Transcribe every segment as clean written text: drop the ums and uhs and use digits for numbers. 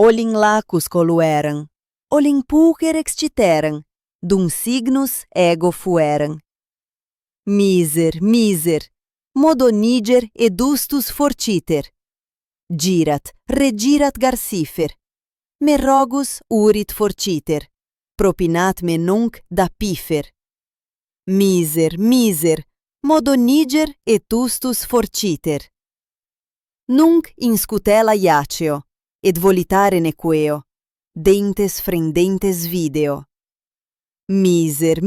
Olin lacus colueram, olin pulcher extiteram, dum signus ego fueram. Miser, modoniger edustus fortiter. Girat, regirat garcifer. Me rogus urit forciter, propinat me nunc da pifer. Miser, modoniger etustus forciter. Nunc in scutela iaceo, et volitare nequeo, dentes frendentes video. Miser,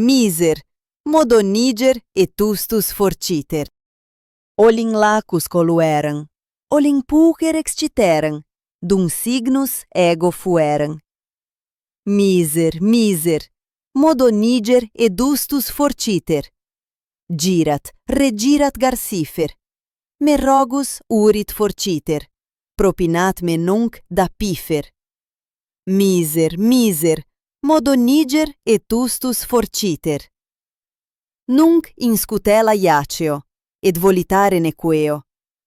modoniger etustus forciter. Olin lacus colueram, olin pulcher extiteram, dum signus ego fueram. Miser, modoniger edustus forciter. Girat, regirat garcifer. Me rogus urit forciter, propinat me nunc da pifer. Miser, modoniger etustus forciter. Nunc in scutela iaceo, et volitare nequeo,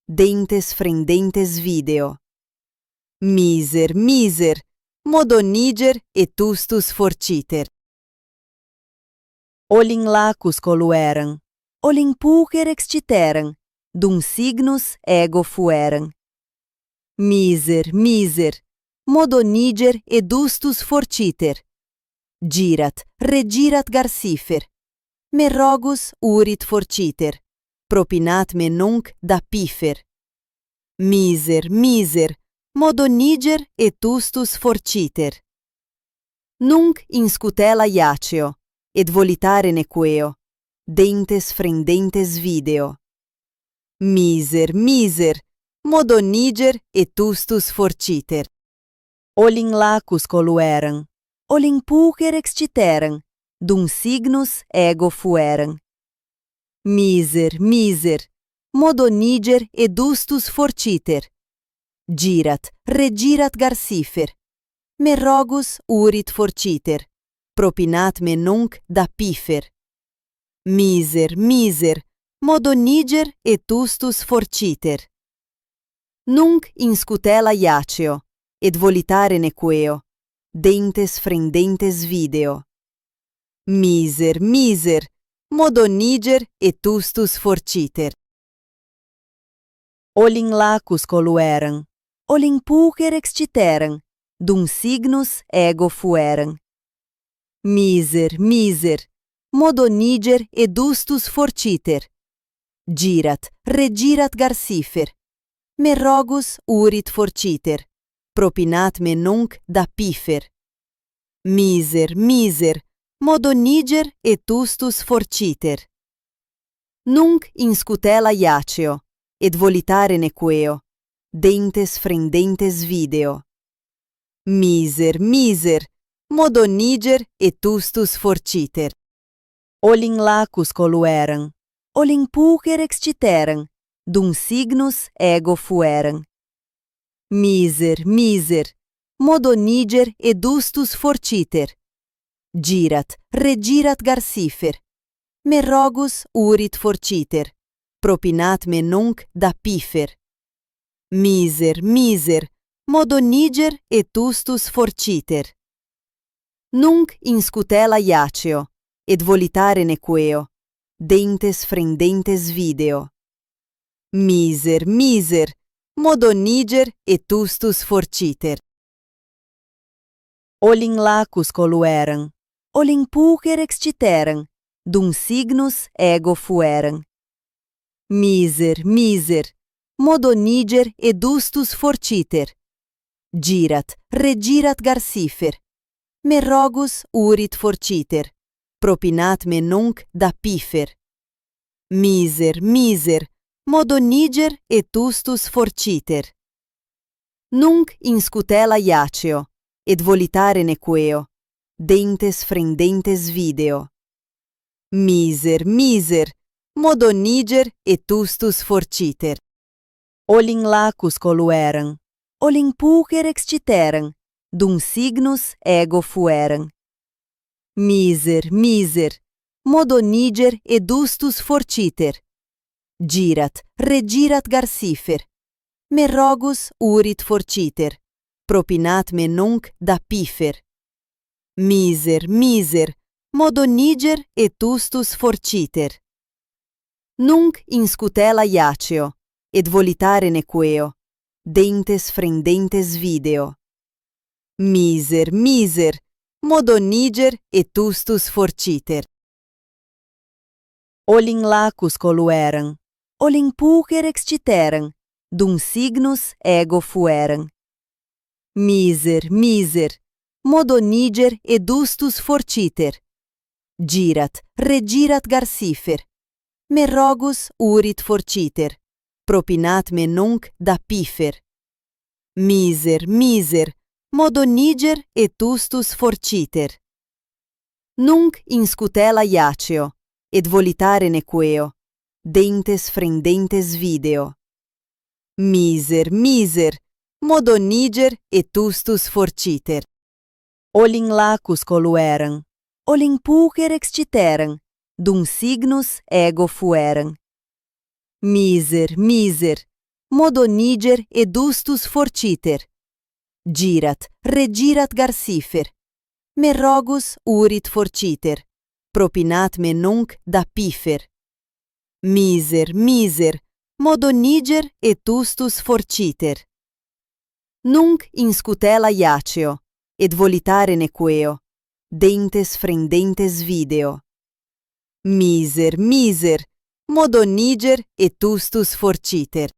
dentes frendentes video. Miser, modoniger etustus forciter. Olin lacus colueram, olin pulcher extiteram, dum signus ego fueram. Miser, modoniger edustus forciter. Girat, regirat garcifer. Me rogus urit forciter, propinat me nunc da pifer. Miser, modoniger etustus forciter. Nunc in scutela iaceo, et volitare nequeo, dentes frendentes video. Miser, modoniger etustus forciter. Olin lacus colueram, olin pulcher extiteram, dum signus ego fueram. Miser, modoniger edustus forciter. Girat, regirat garcifer. Me rogus urit forciter, propinat me nunc da pifer. Miser, modoniger etustus forciter. Nunc in scutela iaceo, et volitare nequeo, dentes frendentes video. Miser, modoniger etustus forciter. Olin lacus colueram, olin pulcher extiteram, dum signus ego fueram. Miser, modoniger edustus forciter. Girat, regirat garcifer. Me rogus urit forciter, propinat me nunc da pifer. Miser, modoniger etustus forciter. Nunc in scutela iaceo, et volitare nequeo, dentes frendentes video. Miser, modoniger etustus forciter. Olin lacus colueram, olin pulcher extiteram, dum signus ego fueram. Miser, modoniger edustus forciter. Girat, regirat garcifer. Me rogus urit forciter, propinat me nunc da pifer. Miser, modoniger etustus forciter. Nunc in scutela iaceo, et volitare nequeo, dentes frendentes video. Miser, modoniger etustus forciter. Olin lacus colueram, olin pulcher extiteram, dum signus ego fueram. Miser, modoniger edustus forciter. Girat, regirat garcifer. Me rogus urit forciter, propinat me nunc da pifer. Miser, modoniger etustus forciter. Nunc in scutela iaceo, et volitare nequeo, dentes frendentes video. Miser, modoniger etustus forciter. Olin lacus colueram, olin pulcher extiteram, dum signus ego fueram. Miser, modoniger edustus forciter. Girat, regirat garcifer. Me rogus urit forciter, propinat me nunc da pifer. Miser, miser, modoniger et ustus forciter. Nunc in scutela iaceo, et volitare nequeo, dentes frendentes video. Miser, miser, modoniger et ustus forciter. Olin lacus colueram, olin pucer exciteram, dum signus ego fueram. Miser, miser, modoniger et ustus forciter. Girat, regirat garcifer. Me rogus urit forciter, propinat me nunc da pifer. Miser, miser, modoniger et ustus forciter. Nunc in scutela iaceo, et volitare nequeo, dentes frendentes video. Miser, miser, modoniger et ustus forciter. Olin lacus colueram, olin pucer exciteram, dum signus ego fueram. Miser, miser, modoniger et ustus forciter. Girat, regirat garcifer. Me rogus urit forciter, propinat me nunc da pifer. Miser, miser, modoniger et ustus forciter. Nunc in scutela iaceo, et volitare nequeo, dentes frendentes video. Miser, miser, modoniger et ustus forciter.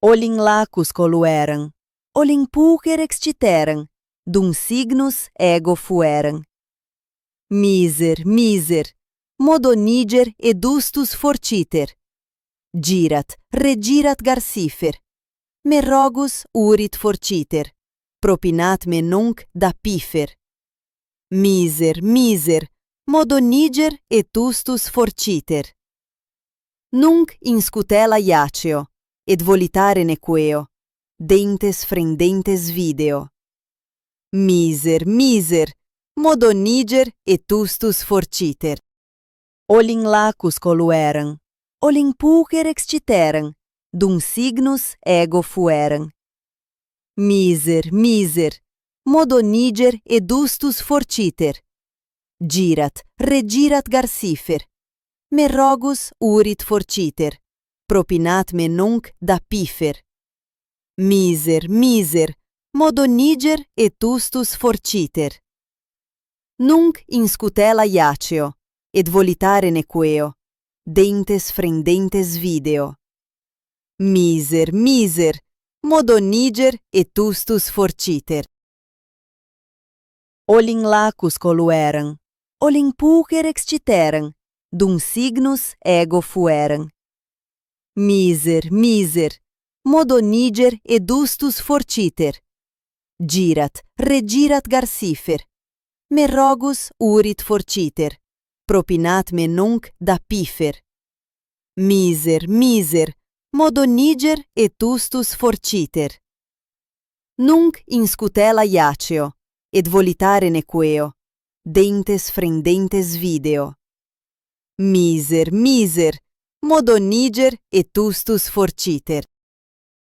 Olin lacus colueram, olin pucer exciteram, dum signus ego fueram. Miser, miser, modoniger et ustus forciter. Girat, regirat garcifer. Me rogus urit forciter, propinat me nunc da pifer. Miser, miser, modoniger et ustus forciter. Nunc in scutela iaceo, et volitare nequeo, dentes frendentes video. Miser, miser, modoniger et ustus forciter. Olin lacus colueram, olin pucer exciteram, dum signus ego fueram. Miser, miser, modoniger et ustus forciter. Girat, regirat garcifer. Me rogus urit forciter, propinat me nunc da pifer. Miser, miser, modoniger et ustus forciter. Nunc in scutela iaceo, et volitare nequeo, dentes frendentes video. Miser, miser, modoniger et ustus forciter. Olin lacus colueram, olin pucer exciteram, dum signus ego fueram. Miser, miser, modoniger et ustus forciter. Girat, regirat garcifer. Me rogus urit forciter, propinat me nunc da pifer. Miser, miser, modoniger et ustus forciter. Nunc in scutela iaceo, et volitare nequeo, dentes frendentes video. Miser, miser, modoniger et ustus forciter.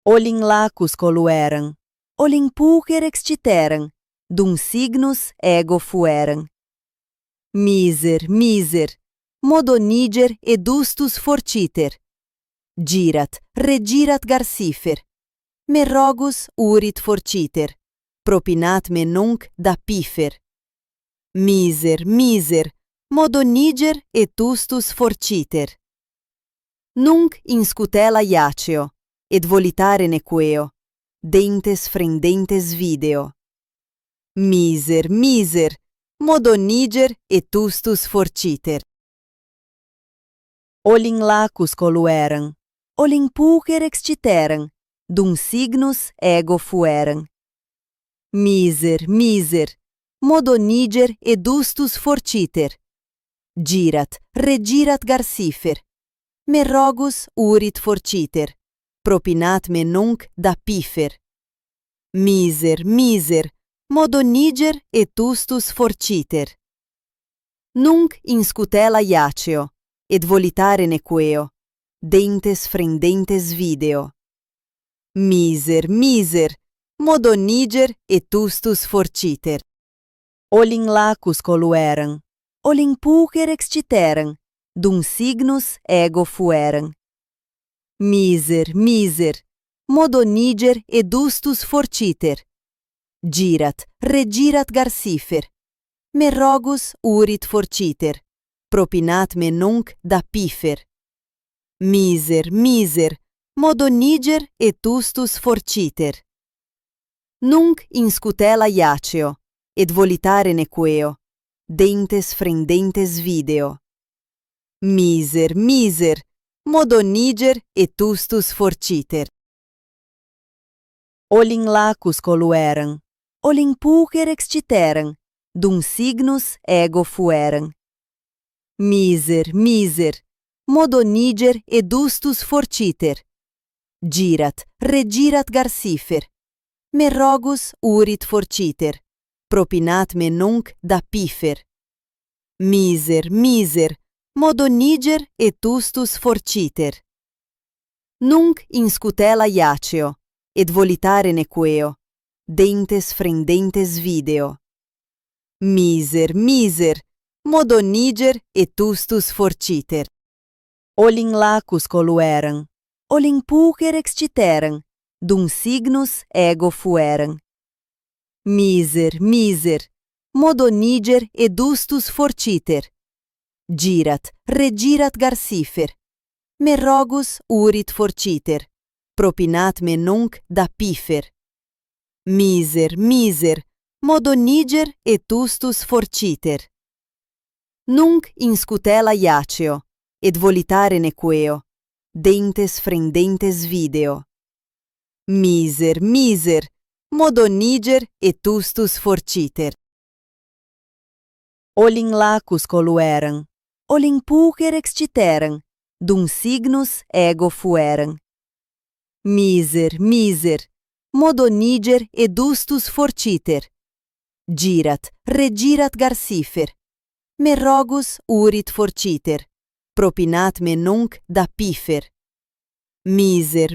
Olin lacus colueram, olin pucer exciteram, dum signus ego fueram. Miser, miser, modoniger et ustus forciter. Girat, regirat garcifer. Me rogus urit forciter, propinat me nunc da pifer. Miser, miser, modoniger et ustus forciter. Nunc in scutela iaceo, et volitare nequeo, dentes frendentes video. Miser, miser, modoniger et ustus forciter. Olin lacus colueram, olin pucer exciteram, dum signus ego fueram. Miser, miser, modoniger et ustus forciter. Girat, regirat garcifer. Me rogus urit forciter, propinat me nunc da pifer. Miser, miser, modoniger et ustus forciter. Nunc in scutela iaceo, et volitare nequeo, dentes frendentes video. Miser, miser, modoniger etustus forciter. Olin lacus colueram, olin pulcher exciteram, dum signus ego fueram. Miser, modoniger edustus forciter. Girat, regirat garcifer. Me rogus urit forciter, propinat me nunc da pifer. Miser, modoniger etustus forciter. Nunc in scutela iaceo, et volitare nequeo, dentes frendentes video. Miser, modoniger etustus forciter. Olin lacus colueram, olin pulcher exciteram, dum signus ego fueram. Miser, modoniger edustus forciter. Girat, regirat garcifer. Me rogus urit forciter, propinat me nunc da pifer. Miser, modoniger etustus forciter. Nunc in scutela iaceo, et volitare nequeo, dentes frendentes video. Miser, modoniger etustus forciter. Olin lacus colueram, olin pulcher exciteram, dum signus ego fueram. Miser, modoniger edustus forciter. Girat, regirat garcifer. Me rogus urit forciter, propinat me nunc da pifer. Miser, modoniger etustus forciter. Nunc in scutela iaceo, et volitare nequeo, dentes frendentes video. Miser, modoniger etustus forciter. Olin lacus colueram, olin pulcher exciteram, dum signus ego fueram. Miser, modoniger edustus forciter. Girat, regirat garcifer. Me rogus urit forciter, propinat me nunc da pifer. Miser,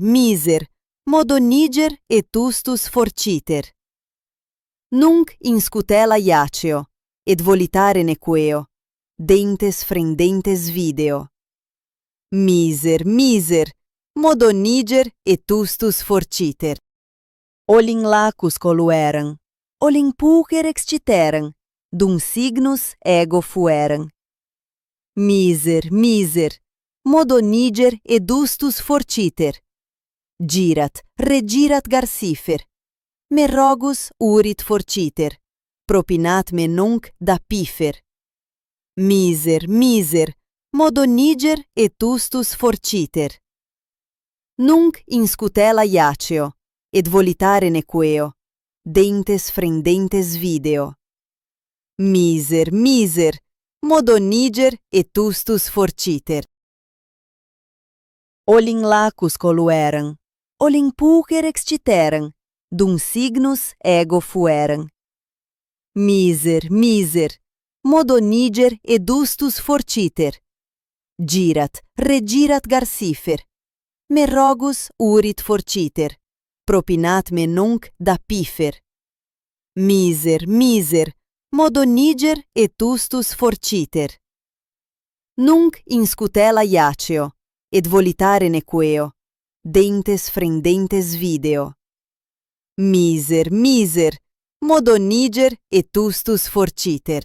modoniger etustus forciter. Nunc in scutela iaceo, et volitare nequeo, dentes frendentes video. Miser, modoniger etustus forciter. Olin lacus colueram, olin pulcher exciteram, dum signus ego fueram. Miser, modoniger edustus forciter. Girat, regirat garcifer. Me rogus urit forciter, propinat me nunc da pifer. Miser, modoniger etustus forciter. Nunc in scutela iaceo, et volitare nequeo, dentes frendentes video. Miser, modoniger etustus forciter. Olin lacus colueram, olin pulcher exciteram, dum signus ego fueram. Miser, modoniger edustus forciter. Girat, regirat garcifer. Me rogus urit forciter, propinat me nunc da pifer. Miser, modoniger etustus forciter. Nunc in scutela iaceo, et volitare nequeo, dentes frendentes video. Miser, modoniger etustus forciter.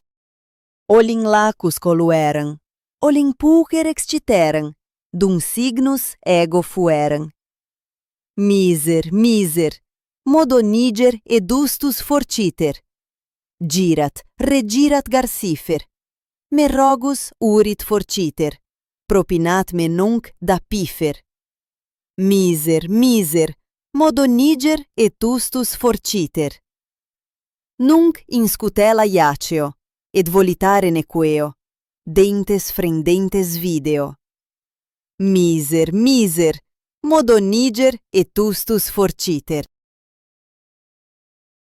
Olin lacus colueram, olin pulcher exciteram, dum signus ego fueram. Miser, modoniger edustus forciter. Girat, regirat garcifer. Me rogus urit forciter, propinat me nunc da pifer. Miser, modoniger etustus forciter. Nunc in scutela iaceo, et volitare nequeo, dentes frendentes video. Miser, modoniger etustus forciter.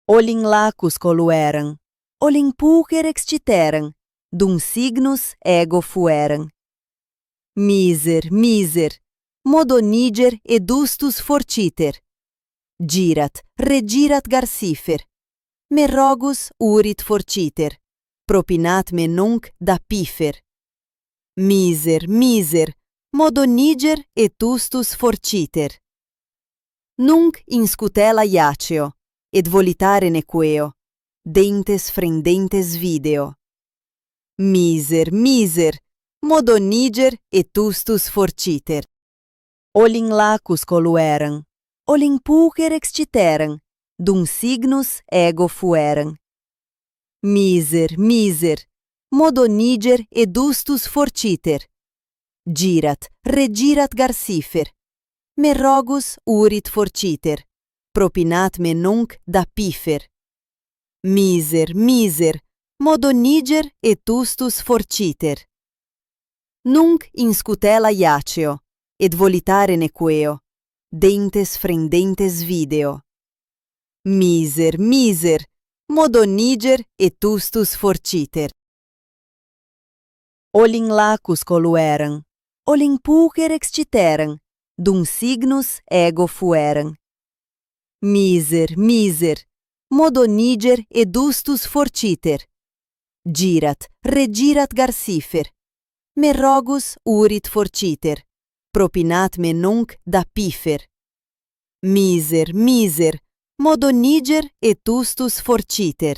Olin lacus colueram, olin pulcher exciteram, dum signus ego fueram. Miser, modoniger edustus forciter. girat, regirat garcifer, me rogus urit forciter, propinat me nunc da pifer. Miser, miser, modo niger et ustus forciter. Nunc in scutela iaceo, et volitare nequeo, dentes frendentes video. Miser, miser, modo niger et ustus forciter. Olin lacus colueran, olin pucer exciteran, dum signus ego fueran. Miser, miser, modo niger et ustus forciter. Girat, regirat garcifer, me rogus urit forciter, propinat me nunc da pifer. Miser, miser, modo niger et ustus forciter. Nunc in scutela iaceo, et volitare nequeo, dentes frendentes video. Miser, miser, modo niger et ustus forciter. Olin lacus colueran, olin pucer exciteran, dum signus ego fueran. Miser, miser, modo niger et ustus forciter. Girat, regirat garcifer, me rogus urit forciter, propinat me nunc da pifer. Miser, miser, modo niger et ustus forciter.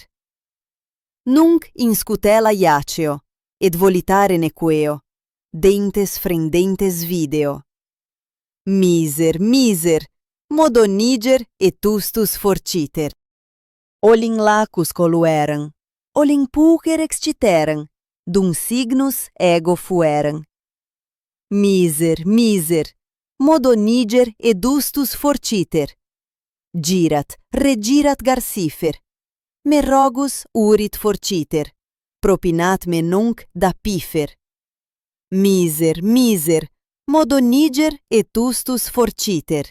Nunc in scutela iaceo, et volitare nequeo, dentes frendentes video. Miser, miser, modo niger et ustus forciter. Olin lacus colueran, olin pucer exciteran, dum signus ego fueran. Miser, miser, modo niger et ustus forciter. Girat, regirat garcifer, me rogus urit forciter, propinat me nunc da pifer. Miser, miser, modo niger et ustus forciter.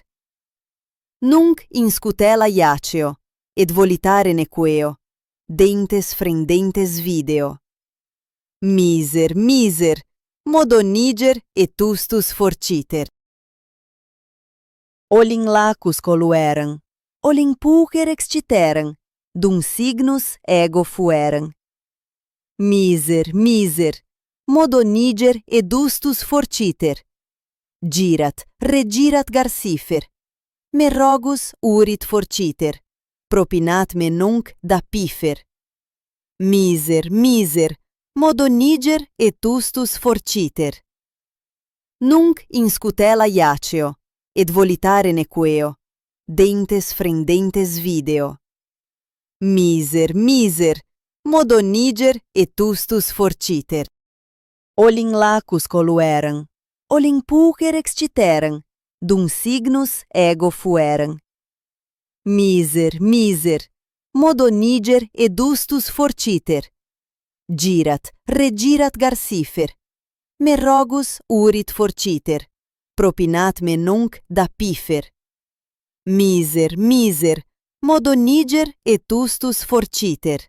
Nunc in scutela iaceo, et volitare nequeo, dentes frendentes video. Miser, miser, modo niger et ustus forciter. Olin lacus colueran, olin pucer exciteran, dum signus ego fueran. Miser, miser, modo niger et ustus forciter. Girat, regirat garcifer, me rogus urit forciter, propinat me nunc da pifer. Miser, miser, modo niger et ustus forciter. Nunc in scutela iaceo, et volitare nequeo, dentes frendentes video. Miser, miser, modo niger et ustus forciter. Olin lacus colueran, olin pucer exciteran, dum signus ego fueran. Miser, miser, modo niger et ustus forciter. Girat, regirat garcifer, me rogus urit forciter, propinat me nunc da pifer. Miser, miser, modo niger et ustus forciter.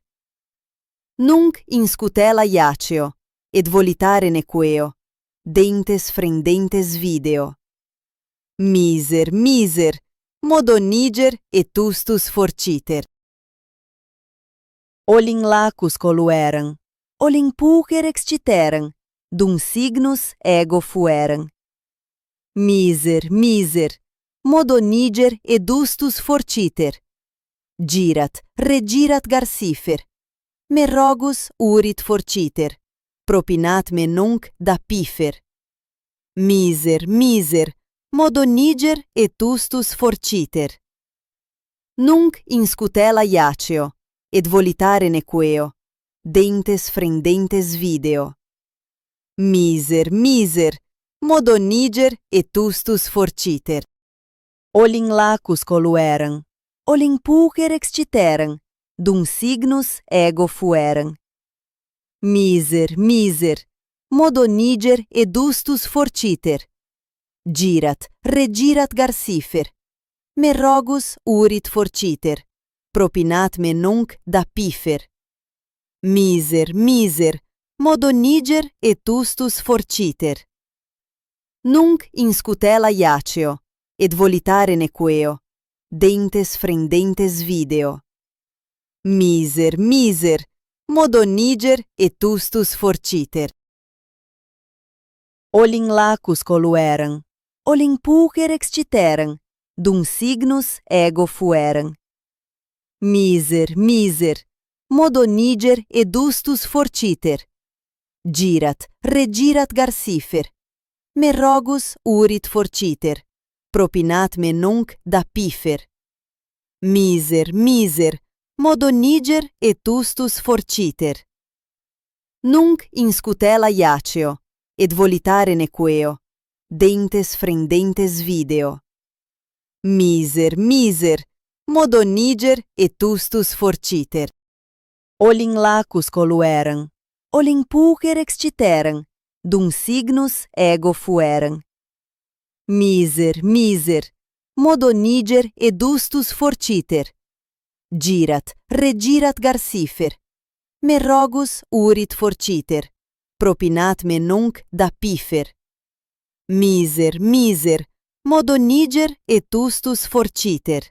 Nunc in scutela iaceo, et volitare nequeo, dentes frendentes video. Miser, miser, modo niger et ustus forciter. Olin lacus colueran, olin pucer exciteran, dum signus ego fueran. Miser, miser, modo niger et ustus forciter. Girat, regirat garcifer, me rogus urit forciter, propinat me nunc da pifer. Miser, miser, modo niger et ustus forciter. Nunc in scutela iaceo, et volitare nequeo, dentes frendentes video. Miser, miser, modo niger et ustus forciter. Olin lacus colueran, olin pucer exciteran, dum signus ego fueran. Miser, miser, modo niger et ustus forciter. Girat, regirat garcifer, me rogus urit forciter, propinat me nunc da pifer. Miser, miser, modo niger et ustus forciter. Nunc in scutela iaceo, et volitare nequeo, dentes frendentes video. Miser, miser, modoniger etustus forciter. Olin lacus colueram, olin pulcher exciteram, dum signus ego fueram. Miser, miser, modoniger edustus forciter. Girat, regirat garcifer. Me rogus urit forciter, propinat me nunc da pifer. Miser, miser, modoniger etustus forciter. Nunc in scutela iaceo, et volitare nequeo, dentes frendentes video. Miser, miser, modoniger etustus forciter. Olin lacus colueram, olin pulcher exciteram, dum signus ego fueram. Miser, miser, modoniger edustus forciter. Girat, regirat garcifer. Me rogus urit forciter, propinat me nunc da pifer. Miser, miser, modoniger etustus forciter.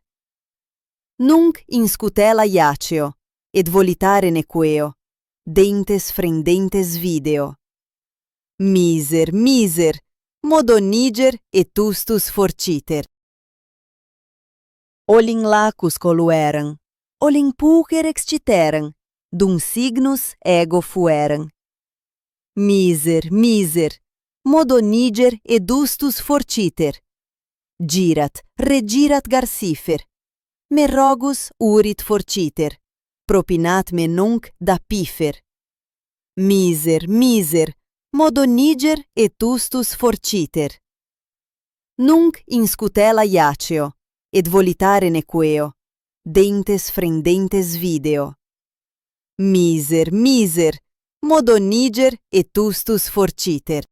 Nunc in scutela iaceo, et volitare nequeo, dentes frendentes video. Miser, miser, modoniger etustus forciter. Olin lacus colueram, olin pulcher exciteram, dum signus ego fueram. Miser, miser, modoniger edustus forciter. Girat, regirat garcifer. Me rogus urit forciter, propinat me nunc da pifer. Miser, miser, modoniger etustus forciter. Nunc in scutela iaceo, et volitare nequeo, dentes frendentes video. Miser, miser, modoniger etustus forciter.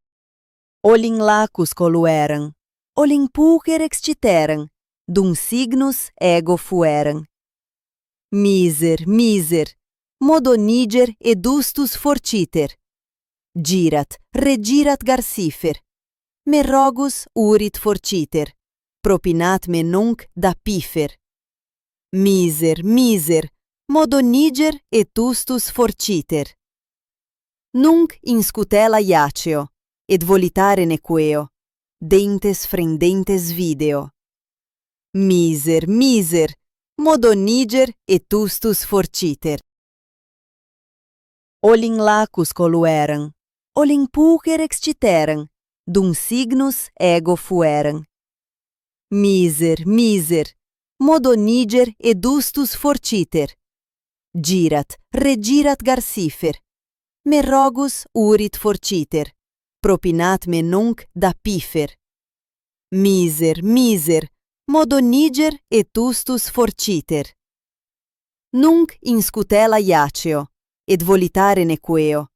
Olin lacus colueram, olin pulcher exciteram, dum signus ego fueram. Miser, miser, modoniger edustus forciter. Girat, regirat garcifer. Me rogus urit forciter, propinat me nunc da pifer. Miser, miser, modoniger etustus forciter. Nunc in scutela iaceo, et volitare nequeo, dentes frendentes video. Miser, miser, modoniger etustus forciter. Olin lacus colueram, olin pulcher exciteram, dum signus ego fueram. Miser, miser, modoniger edustus forciter. Girat, regirat garcifer. Me rogus urit forciter, propinat me nunc da pifer. Miser, miser, modoniger etustus forciter. Nunc in scutela iaceo, et volitare nequeo,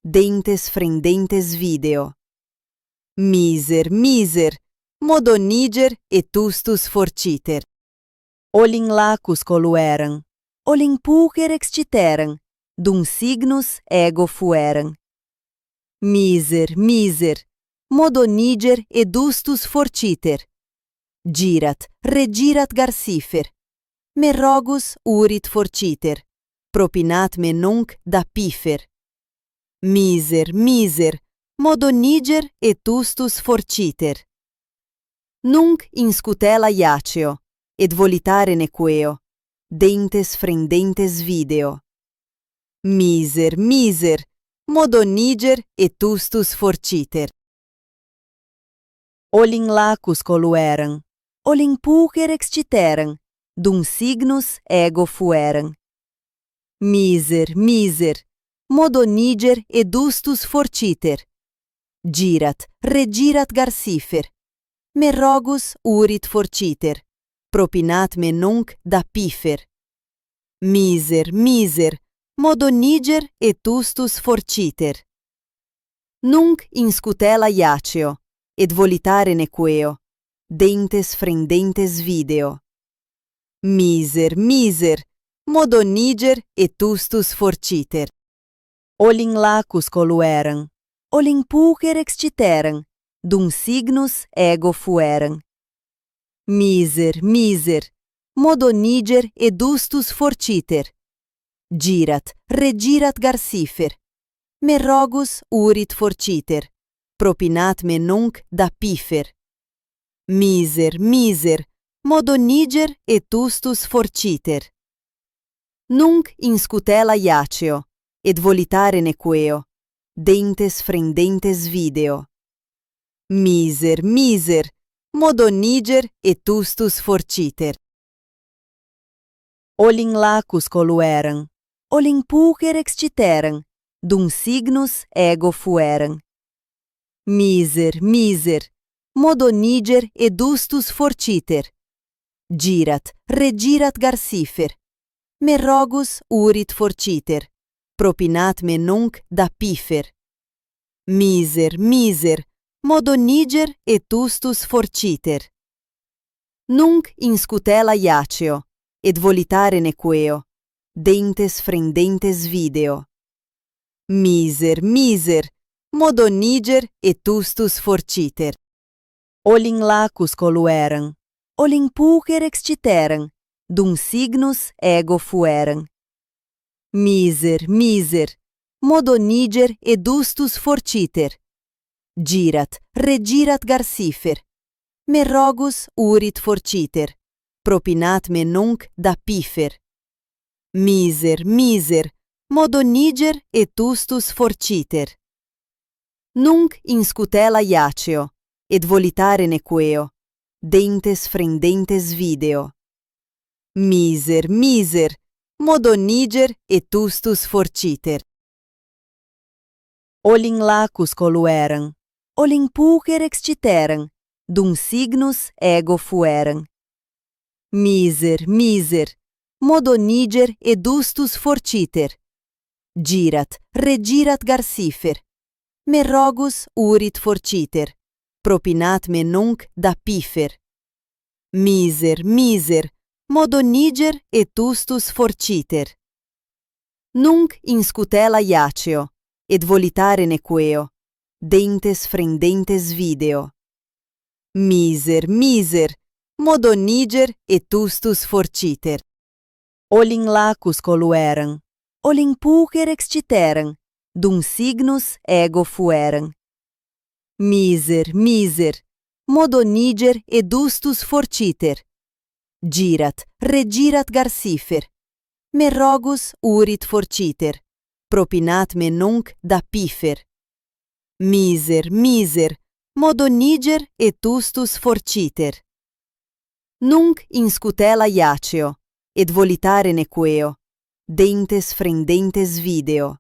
dentes frendentes video. Miser, miser, modoniger etustus forciter. Olin lacus colueram, olin pulcher exciteram, dum signus ego fueram. Miser, miser, modoniger edustus forciter. Girat, regirat garcifer. Me rogus urit forciter, propinat me nunc da pifer. Miser, miser, modoniger etustus forciter. Nunc in scutela iaceo, et volitare nequeo, dentes frendentes video. Miser, miser, modoniger etustus forciter. Olin lacus colueram, olin pulcher exciteram, dum signus ego fueram. Miser, miser, modoniger edustus forciter. Girat, regirat garcifer. Me rogus urit forciter, propinat me nunc da pifer. Miser, miser, modoniger etustus forciter. Nunc in scutela iaceo, et volitare nequeo, dentes frendentes video. Miser, miser, modoniger etustus forciter. Olin lacus colueram, olin pulcher exciteram, dum signus ego fueram. Miser, miser, modo niger edustus forciter. Girat, regirat garcifer. Me rogus urit forciter. Propinat me nunc da pifer. Miser, modo niger etustus forciter. Nunc in scutela iaceo, et volitare nequeo, dentes frendentes video. Miser, modo niger etustus forciter. Olin lacus colueram, olin pulcher exciteram, dum signus ego fueram. Miser, modo niger edustus forciter. Girat, regirat garcifer. Me rogus urit forciter. Propinat me nunc da pifer. Miser, modo niger etustus forciter. Nunc in scutela iaceo, et volitare nequeo, dentes frendentes video. Miser, modo niger etustus forciter. Olin lacus colueram, olin pulcher exciteram, dum signus ego fueram. Miser, modo niger edustus forciter. Girat, regirat garcifer. Me rogus urit forciter. Propinat me nunc da pifer. Miser, modo niger etustus forciter. Nunc in scutela iaceo, et volitare nequeo, dentes frendentes video. Miser, modo niger etustus forciter. Olin lacus colueram, olin pulcher exciteram, dum signus ego fueram. Miser, modo niger edustus forciter. Girat, regirat garcifer. Me rogus urit forciter. Propinat me nunc da pifer. Miser, modo niger etustus forciter. Nunc in scutela iaceo, et volitare nequeo, dentes frendentes video. Miser, modo niger etustus forciter. Olin lacus colueram, olin pulcher exciteram, dum signus ego fueram. Miser, modo niger edustus forciter. Girat, regirat garcifer. Me rogus urit forciter. Propinat me nunc da pifer. Miser, modo niger etustus forciter. Nunc in scutela iaceo, et volitare nequeo, dentes frendentes video.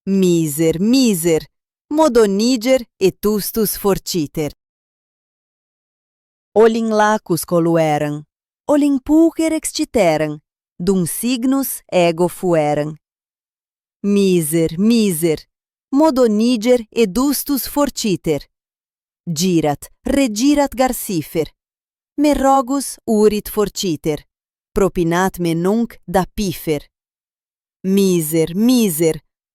Miser, modo niger etustus forciter. Olin lacus colueram, olin pulcher exciteram, dum signus ego fueram. Miser, modo niger edustus forciter. Girat, regirat garcifer. Me rogus urit forciter. Propinat me nunc da pifer. Miser,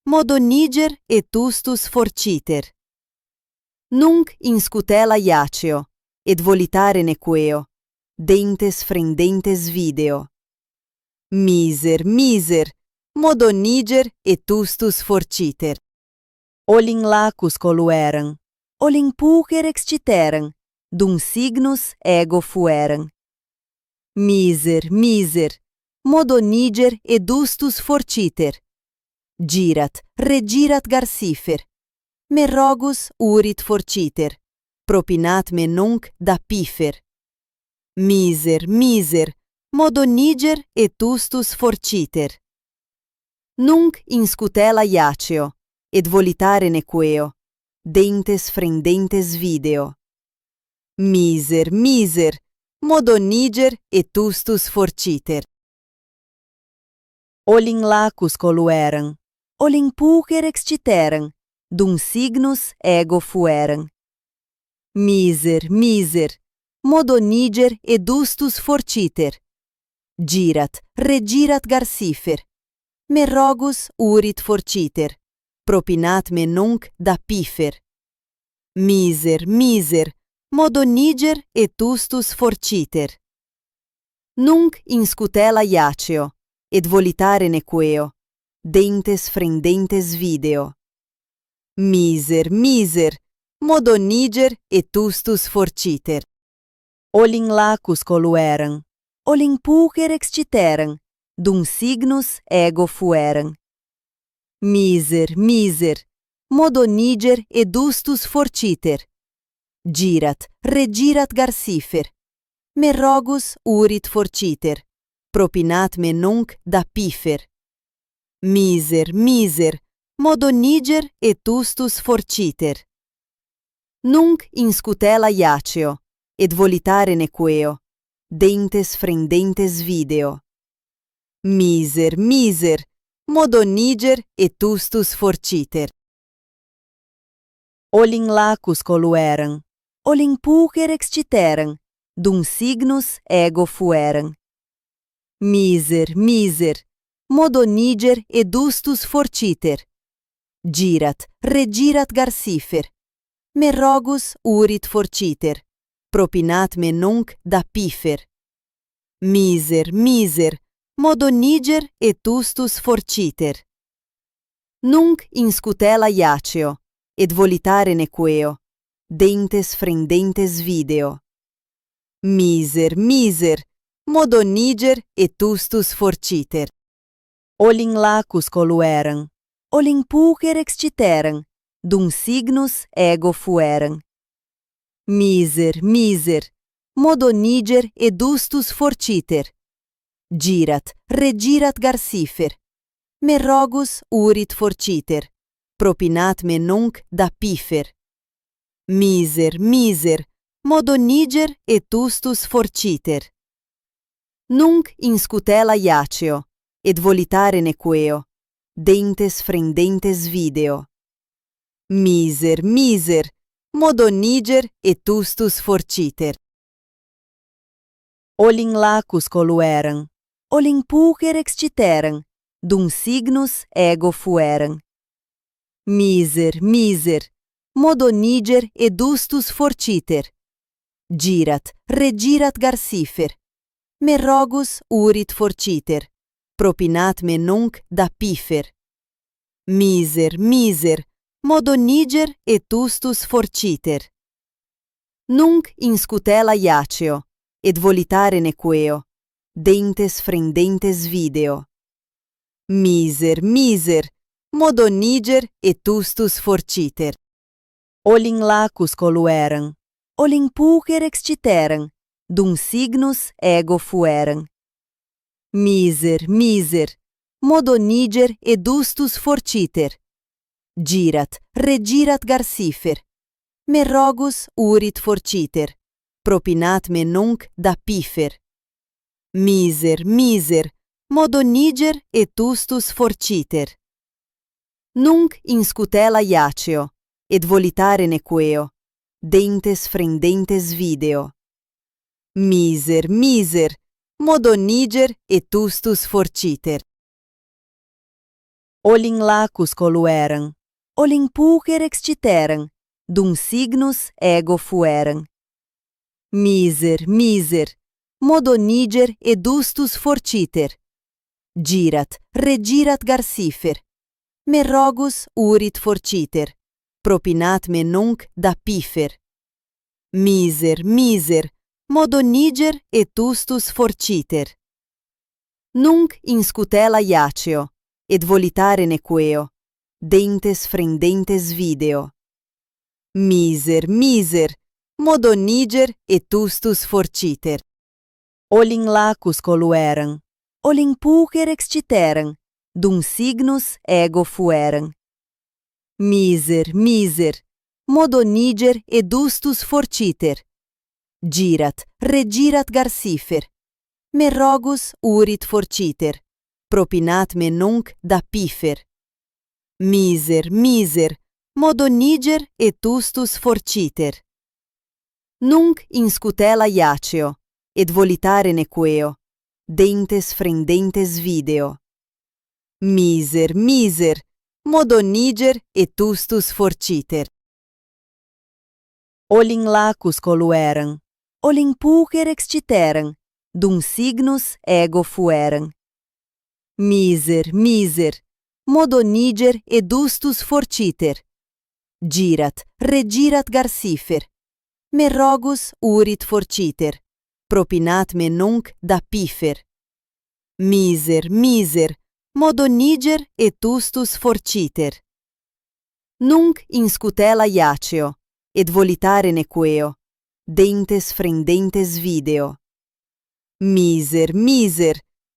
modo niger etustus forciter. Nunc in scutela iaceo, et volitare nequeo, dentes frendentes video. Miser, modo niger etustus forciter. Olin lacus colueram, olin pulcher exciteram, dum signus ego fueram. Miser, modo niger edustus forciter. Girat, regirat garcifer. Me rogus urit forciter. Propinat me nunc da pifer. Miser, modo niger etustus forciter. Nunc in scutela iaceo, et volitare nequeo, dentes frendentes video. Miser, modo niger etustus forciter. Olin lacus colueram, olin pulcher exciteram, dum signus ego fueram. Miser, modo niger edustus forciter. Girat, regirat garcifer. Me rogus urit forciter. Propinat me nunc da pifer. Miser, modo niger etustus forciter. Nunc inscutela iaceo, et volitare nequeo, dentes frendentes video. Miser, miser, modo niger et tustus forciter. Olin lacus colueram, olin pucer exciteram, dum signus ego fueram. Miser, miser, modo niger et dustus forciter. Girat, regirat garcifer. Me rogus urit forciter, propinat me nunc da pifer. Miser, miser, modo niger et tustus forciter. Nunc inscutela iaceo, et volitare nequeo, dentes frendentes video. Miser, miser, modo niger et tustus forciter. Olin lacus colueram, olin pucer exciteram, dum signus ego fueram. Miser, miser, modo niger et dustus forciter. Girat, regirat garcifer. Me rogus urit forciter, propinat me nunc da pifer. Miser, miser, modo niger et tustus forciter. Nunc inscutela iaceo, et volitare nequeo, dentes frendentes video. Miser, miser, modo niger et tustus forciter. Olin lacus colueram, olin pucer exciteram, dum signus ego fueram. Miser, miser, modo niger et dustus forciter. Girat, regirat garcifer. Me rogus urit forciter, propinat me nunc da pifer. Miser, miser, modo niger et tustus forciter. Nunc inscutela iaceo, et volitare nequeo, dentes frendentes video. Miser, miser, modo niger et tustus forciter. Olin lacus colueram, olin pucer exciteram, dum signus ego fueram. Miser, miser, modo niger et dustus forciter. Girat, regirat garcifer. Me rogus urit forciter, propinat me nunc da pifer. Miser, miser, modo niger et tustus forciter. Nunc inscutela iaceo, et volitare nequeo, dentes frendentes video. Miser, miser, modo niger et tustus forciter. Olin lacus colueram, olin pucer exciteram, dum signus ego fueram. Miser, miser, modo niger et dustus forciter. Girat, regirat garcifer. Me rogus urit forciter, propinat me nunc da pifer. Miser, miser, modo niger et tustus forciter. Nunc inscutela iaceo, et volitare nequeo, dentes frendentes video. Miser, miser, modo niger et tustus forciter. Olin lacus colueram, olin pucer exciteram, dum signus ego fueram. Miser, miser, modo niger et dustus forciter. Girat, regirat garcifer. Me rogus urit forciter, propinat me nunc da pifer. Miser, miser, modo niger et tustus forciter. Nunc inscutela iaceo, et volitare nequeo, dentes frendentes video. Miser, miser, modo niger et tustus forciter. Olin lacus colueram, olin pucer exciteram, dum signus ego fueram. Miser, miser, modo niger et dustus forciter. Girat, regirat garcifer. Me rogus urit forciter, propinat me nunc da pifer. Miser, miser, modo niger et tustus forciter. Nunc inscutela iaceo, et volitare nequeo, dentes frendentes video. Miser, miser, modo niger et tustus forciter. Olin lacus colueram, olin pucer exciteram, dum signus ego fueram. Miser, modoniger edustus forciter. Girat, regirat garcifer. Me rogus urit forciter. Propinat me nunc da pifer. Miser, modoniger etustus forciter. Nunc in scutela iaceo, et volitare nequeo, dentes frendentes video. Miser,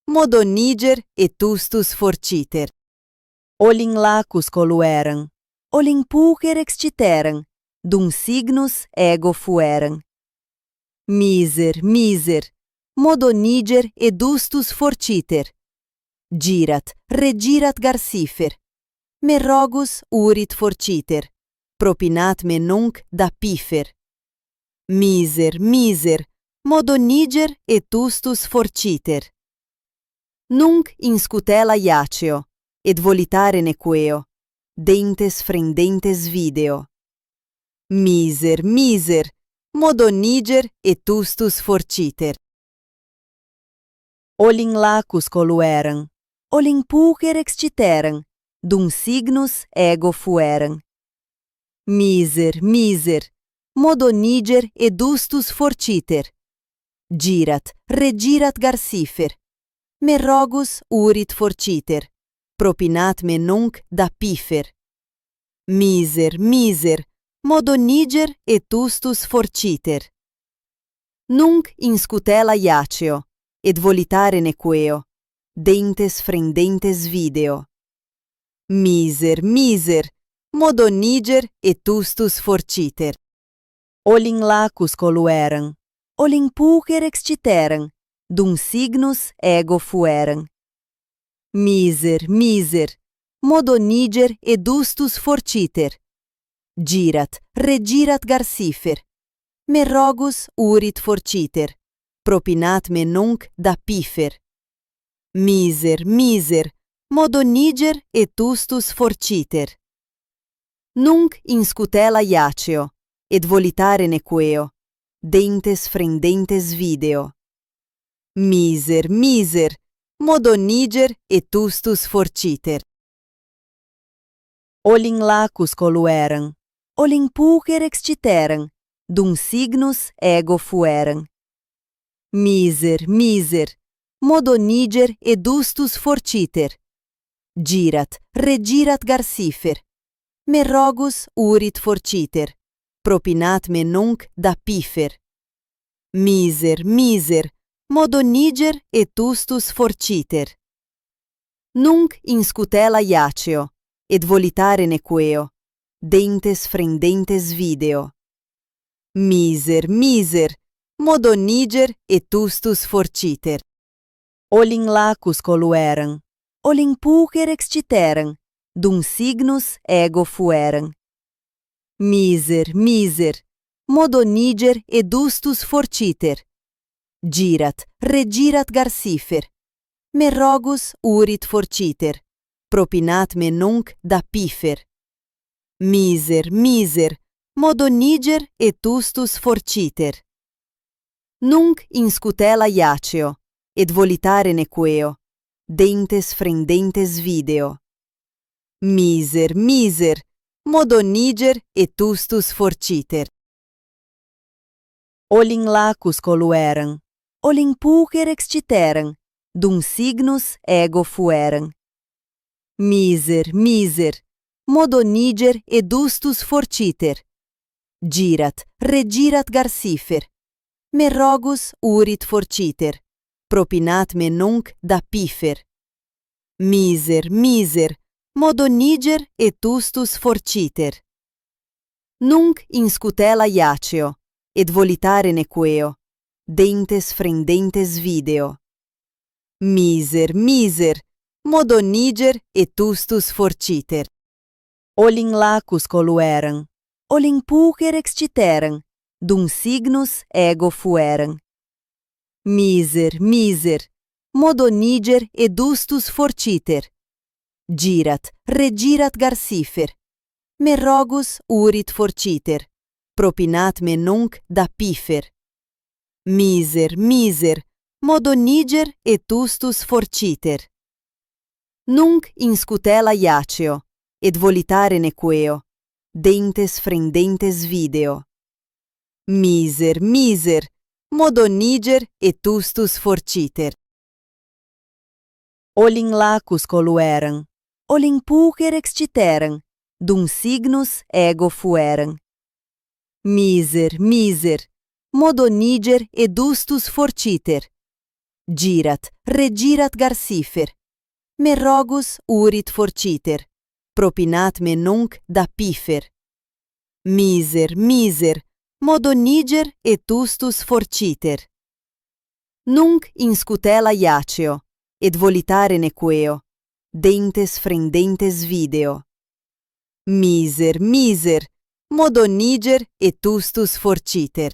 modoniger etustus forciter. Olin lacus colueram, olin pulcher exciteram, dum signus ego fueram. Miser, modoniger edustus forciter. Girat, regirat garcifer. Me rogus urit forciter. Propinat me nunc da pifer. Miser, modoniger etustus forciter. Nunc in scutela iaceo, et volitare nequeo, dentes frendentes video. Miser, modoniger etustus forciter. Olin lacus colueram, olin pulcher exciteram, dum signus ego fueram. Miser, modoniger edustus forciter. Girat, regirat garcifer. Me rogus urit forciter. Propinat me nunc da pifer. Miser, modoniger etustus forciter. Nunc in scutela iaceo, et volitare nequeo, dentes frendentes video. Miser, modoniger etustus forciter. Olin lacus colueram, olin pulcher exciteram, dum signus ego fueram. Miser, modoniger edustus forciter. Girat, regirat garcifer. Me rogus urit forciter. Propinat me nunc da pifer. Miser, modoniger etustus forciter. Nunc in scutela iaceo, et volitare nequeo, dentes frendentes video. Miser, modoniger etustus forciter. Olin lacus colueram, olin pulcher exciteram, dum signus ego fueram. Miser, modoniger edustus forciter. Girat, regirat garcifer. Me rogus urit forciter. Propinat me nunc da pifer. Miser, modoniger etustus forciter. Nunc in scutela iaceo, et volitare nequeo, dentes frendentes video. Miser, modoniger etustus forciter. Olin lacus colueram, olin pulcher exciteram, dum signus ego fueram. Miser, modoniger edustus forciter. Girat, regirat garcifer. Me rogus urit forciter. Propinat me nunc da pifer. Miser, modoniger etustus forciter. Nunc in scutela iaceo, et volitare nequeo, dentes frendentes video. Miser, modoniger etustus forciter. Olin lacus colueram, olin pulcher exciteram, dum signus ego fueram. Miser, modoniger edustus forciter. Girat, regirat garcifer. Me rogus urit forciter. Propinat me nunc da pifer. Miser, modoniger etustus forciter. Nunc in scutela iaceo, et volitare nequeo, dentes frendentes video. Miser, modoniger etustus forciter. Olin lacus colueram, olin pulcher exciteram, dum signus ego fueram. Miser, modoniger edustus forciter. Girat, regirat garcifer. Me rogus urit forciter. Propinat me nunc da pifer. Miser, modoniger et tustus forciter. Nunc in scutela iaceo, et volitare nequeo, dentes frendentes video. Miser, miser, modoniger et tustus forciter. Olin lacus colueram, olin pucer exciteram, dum signus ego fueram. Miser, miser, modoniger edustus forciter. Girat, regirat garcifer. Me rogus urit forciter, propinat me nunc da pifer. Miser, miser, modoniger et tustus forciter. Nunc in scutela iaceo, et volitare nequeo, dentes frendentes video. Miser, miser, modoniger et tustus forciter.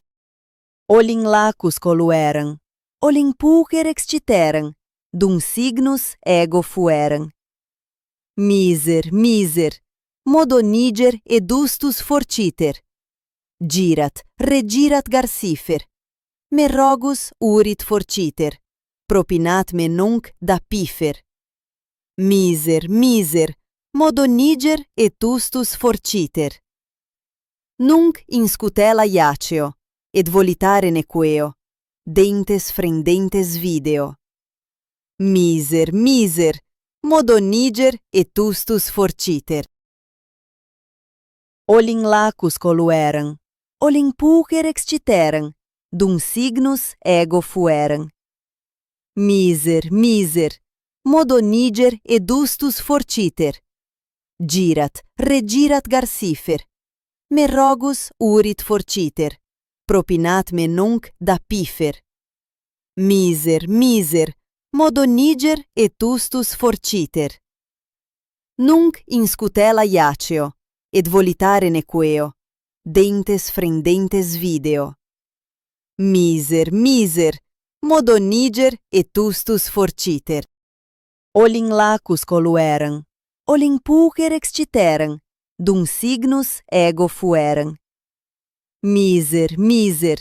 Olin lacus colueram, olin pucer exciteram, dum signus ego fueram. Miser, miser, modoniger edustus forciter. Girat, regirat garcifer. Me rogus urit forciter, propinat me nunc da pifer. Miser, miser, modoniger et tustus forciter. Nunc in scutela iaceo, et volitare nequeo, dentes frendentes video. Miser, miser, modoniger et tustus forciter. Olin lacus colueram, olin pucer exciteram, dum signus ego fueram. Miser, miser, modoniger edustus forciter. Girat, regirat garcifer. Me rogus urit forciter, propinat me nunc da pifer. Miser, miser, modoniger et tustus forciter. Nunc in scutela iaceo, et volitare nequeo, dentes frendentes video. Miser, miser, modoniger et tustus forciter. Olin lacus colueram, olin pucer exciteram, dum signus ego fueram. Miser, miser,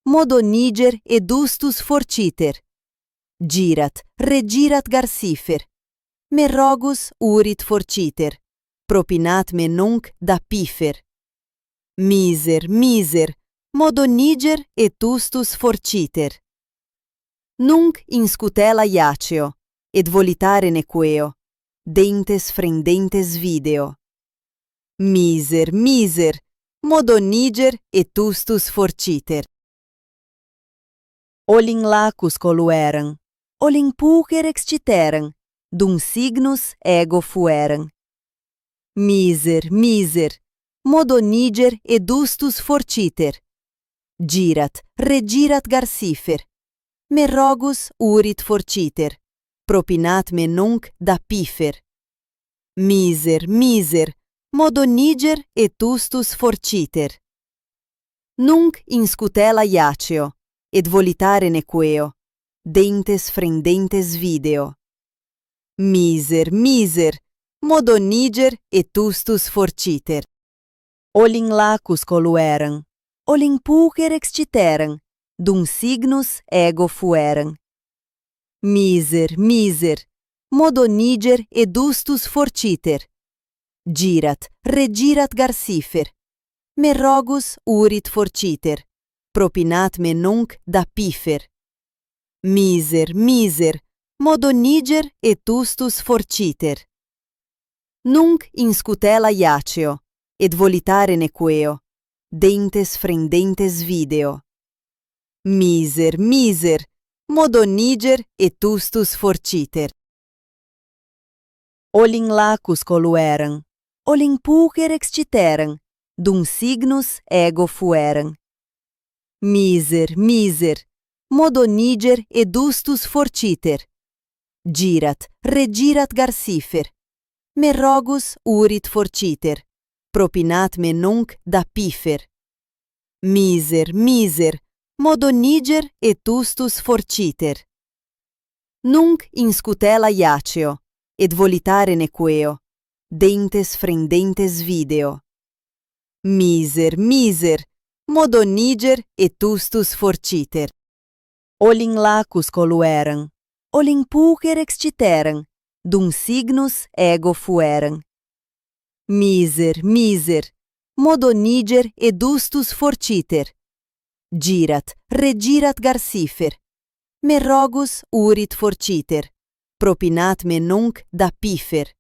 modoniger edustus forciter. Girat, regirat garcifer. Me rogus urit forciter, propinat me nunc da pifer. Miser, miser, modoniger et tustus forciter. Nunc in scutela iaceo, et volitare nequeo, dentes frendentes video. Miser, miser, modoniger et tustus forciter. Olin lacus colueram, olin pucer exciteram, dum signus ego fueram. Miser, miser, modoniger edustus forciter. Girat, regirat garcifer. Me rogus urit forciter, propinat me nunc da pifer. Miser, miser, modoniger et tustus forciter. Nunc in scutela iaceo, et volitare nequeo, dentes frendentes video. Miser, miser, modoniger et tustus forciter. Olin lacus colueram, olin pucer exciteram, dum signus ego fueram. Miser, miser, modoniger edustus forciter. Girat, regirat garcifer. Me rogus urit forciter, propinat me nunc da pifer. Miser, miser, modoniger et tustus forciter. Nunc in scutela iaceo, et volitare nequeo, dentes frendentes video. Miser, miser, modoniger et tustus forciter. Olin lacus colueram, olin pucer exciteram, dum signus ego fueram. Miser, miser, modoniger edustus forciter. Girat, regirat garcifer. Me rogus urit forciter, propinat me nunc da pifer. Miser, miser, modoniger et tustus forciter. Nunc in scutela iaceo, et volitare nequeo, dentes frendentes video. Miser, miser, modoniger et tustus forciter. Olin lacus colueram, olin pulcher exciteram, dum signus ego fueram. Miser, modoniger edustus fortiter. Girat, regirat garcifer. Me rogus urit forciter, propinat me nunc da pifer.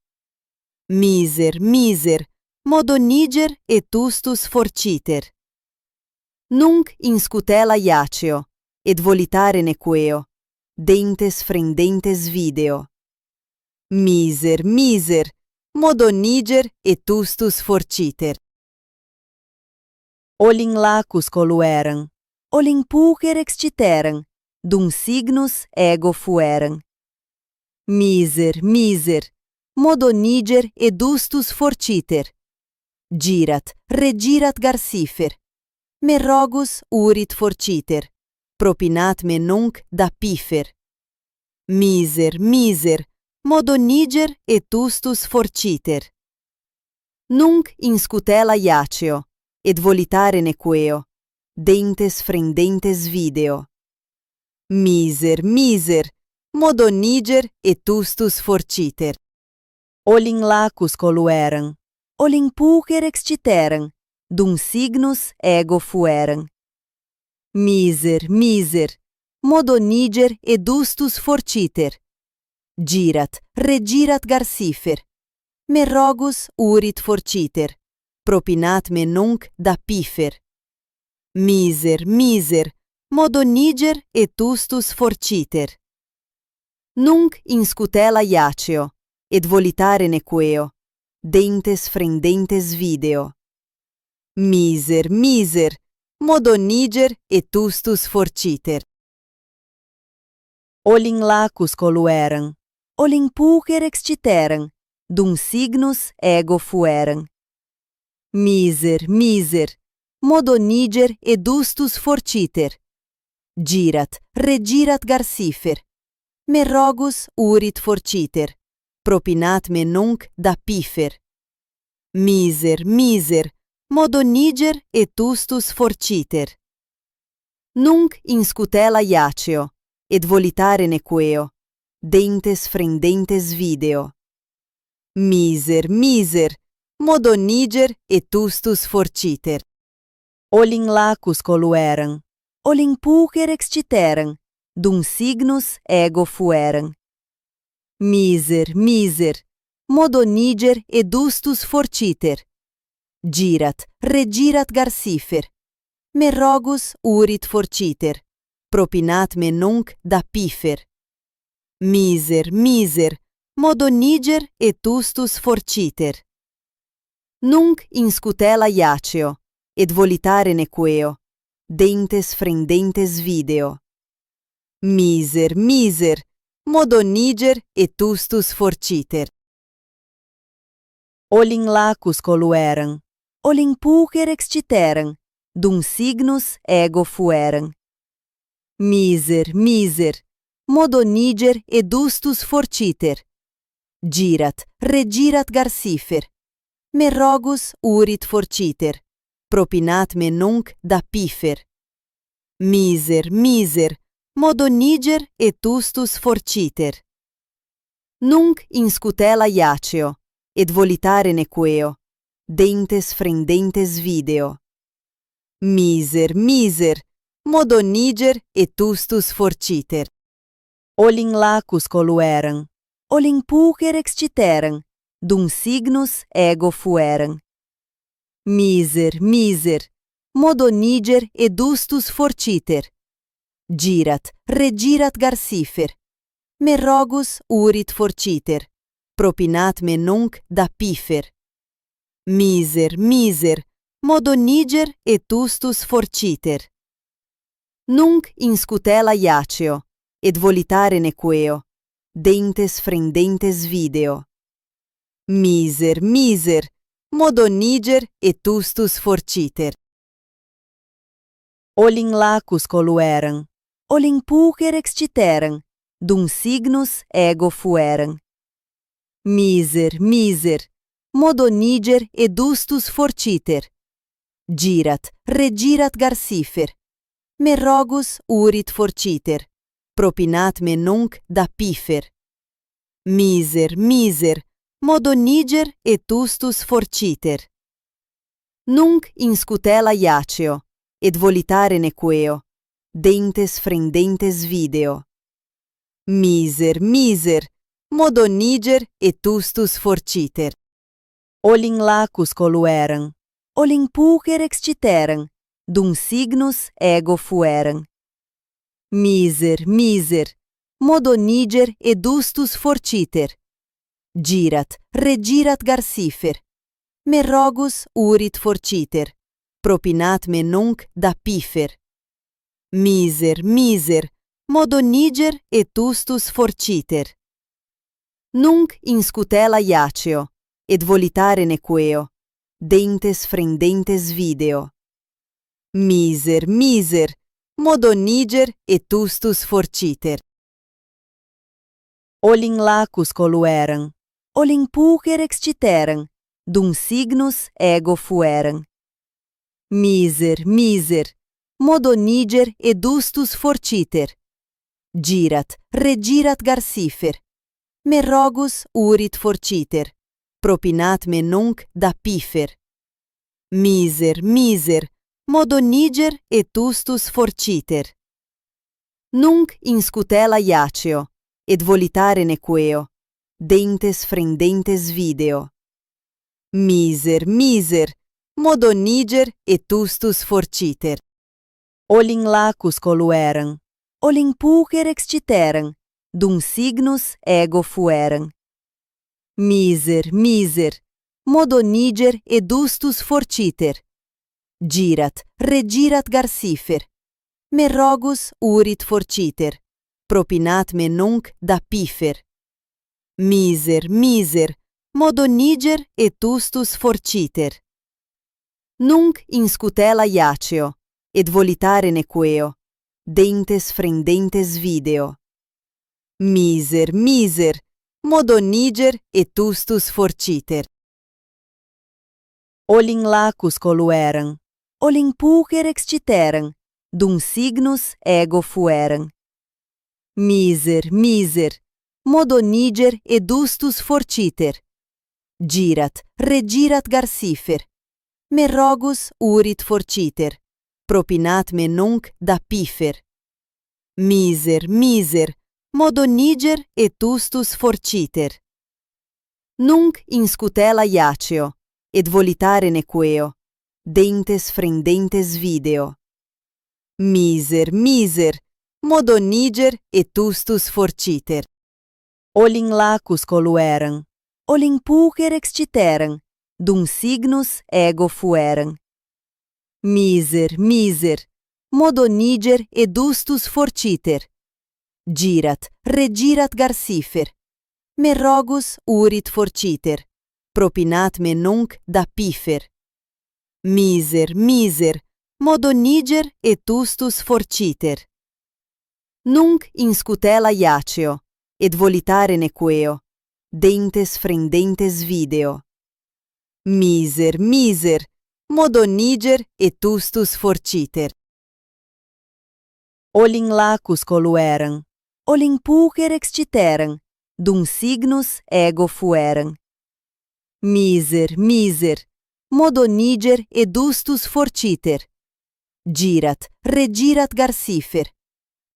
Miser, modoniger etustus forciter. Nunc in scutela iaceo, et volitare nequeo, dentes frendentes video. Miser, modoniger etustus forciter. Olin lacus colueram, olin pulcher exciteram, dum signus ego fueram. Miser, modoniger edustus forciter. Girat, regirat garcifer. Me rogus urit forciter, propinat me nunc da pifer. Miser, modoniger etustus forciter. Nunc in scutela iaceo, et volitare nequeo, dentes frendentes video. Miser, modoniger etustus forciter. Olin lacus colueram, olin pulcher exciteram, dum signus ego fueram. Miser, modoniger edustus forciter. Girat, regirat garcifer. Me rogus urit forciter, propinat me nunc da pifer. Miser, modoniger etustus forciter. Nunc in scutela iaceo, et volitare nequeo, dentes frendentes video. Miser, modoniger etustus forciter. Olin lacus colueram, olin pulcher exciteram, dum signus ego fueram. Miser, modoniger edustus forciter. Girat, regirat garcifer. Me rogus urit forciter, propinat me nunc da pifer. Miser, modoniger etustus forciter. Nunc in scutela iaceo, et volitare nequeo, dentes frendentes video. Miser, modoniger etustus forciter. Olin lacus colueram, olin pulcher exciteram, dum signus ego fueram. Miser, modoniger edustus forciter. Girat, regirat garcifer. Me rogus urit forciter, propinat me nunc da pifer. Miser, modoniger etustus forciter. Nunc in scutela iaceo, et volitare nequeo, dentes frendentes video. Miser, modoniger etustus forciter. Olin lacus colueram, olin pulcher exciteram, dum signus ego fueram. Miser, modoniger edustus forciter. Girat, regirat garcifer. Me rogus urit forciter, propinat me nunc da pifer. Miser, modoniger etustus forciter. Nunc in scutela iaceo, et volitare nequeo, dentes frendentes video. Miser, modoniger etustus forciter. Olin lacus colueram, olin pulcher exciteram, dum signus ego fueram. Miser, modoniger edustus forciter. Girat, regirat garcifer. Me rogus urit forciter, propinat me nunc da pifer. Miser, modoniger etustus forciter. Nunc in scutela iaceo, et volitare nequeo, dentes frendentes video. Miser, modoniger etustus forciter. Olin lacus colueram, olin pulcher exciteram, dum signus ego fueram. Miser, modoniger edustus forciter. Girat, regirat garcifer. Me rogus urit forciter, propinat me nunc da pifer. Miser, miser, modo niger et ustus forciter. Nunc in scutela iaceo, et volitare nequeo, dentes frendentes video. Miser, miser, modo niger et ustus forciter. Olin lacus colueran, olin pucer exciteran, dum signus ego fueran. Miser, miser, modo niger et ustus forciter. Girat, regirat garcifer. Me rogus urit forciter, propinat me nunc da pifer. Miser, miser, modo niger et ustus forciter. Nunc in scutela iaceo, et volitare nequeo, dentes frendentes video. Miser, miser, modo niger et ustus forciter. Olin lacus colueran, olin pucer exciteran, dum signus ego fueran. Miser, miser, modo niger et ustus forciter. Girat, regirat garcifer. Me rogus urit forciter, propinat me nunc da pifer. Miser, miser, modo niger et ustus forciter. Nunc in scutela iaceo, et volitare nequeo, dentes frendentes video. Miser, miser, modo niger et ustus forciter. Olin lacus colueran, olin pucer exciteran, dum signus ego fueran. Miser, miser, modo niger et ustus forciter. Girat, regirat garcifer. Me rogus urit forciter, propinat me nunc da pifer. Miser, miser, modo niger et ustus forciter. Nunc in scutela iaceo, et volitare nequeo, dentes frendentes video. Miser, miser, modo niger et ustus forciter. Olin lacus colueran, olin pucer exciteran, dum signus ego fueran. Miser, miser, modo niger et ustus forciter. Girat, regirat garcifer. Me rogus urit forciter, propinat me nunc da pifer. Miser, miser, modo niger et ustus forciter. Nunc in scutela iaceo, et volitare nequeo, dentes frendentes video. Miser, miser, modo niger et ustus forciter. Olin lacus colueran, olin pucer exciteran, dum signus ego fueran. Miser, miser, modo niger et ustus forciter. Girat, regirat garcifer. Me rogus urit forciter, propinat me nunc da pifer. Miser, miser, modo niger et ustus forciter. Nunc in scutela iaceo, et volitare nequeo, dentes frendentes video. Miser, miser, modo niger et ustus forciter. Olin lacus colueran, olin pucer exciteran, dum signus ego fueran. Miser, miser, modo niger et ustus forciter. Girat, regirat garcifer.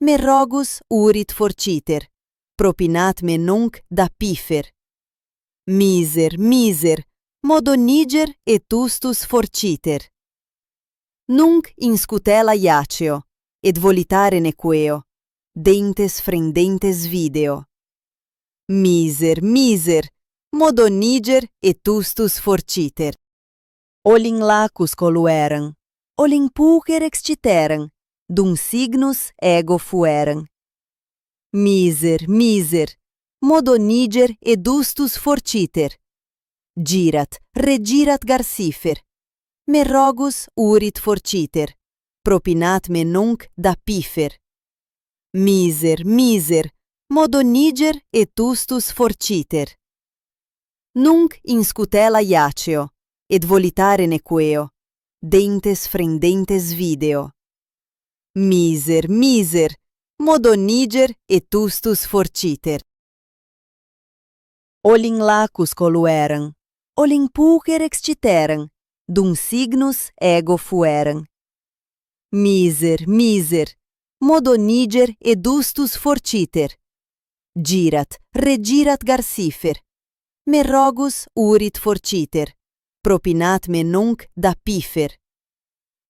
Me rogus urit forciter, propinat me nunc da pifer. Miser, miser, modo niger et ustus forciter. Nunc in scutela iaceo, et volitare nequeo, dentes frendentes video. Miser, miser, modo niger et ustus forciter. Olin lacus colueran, olin pucer exciteran, dum signus ego fueran. Miser, miser, modo niger et ustus forciter. Girat, regirat garcifer. Me rogus urit forciter, propinat me nunc da pifer. Miser, miser, modo niger et ustus forciter. Nunc in scutela iaceo, et volitare nequeo, dentes frendentes video. Miser, miser, modoniger etustus forciter. Olin lacus colueram, olin pulcher exciteram, dum signus ego fueram. Miser, modoniger edustus forciter. Girat, regirat garcifer. Me rogus urit forciter, propinat me nunc da pifer.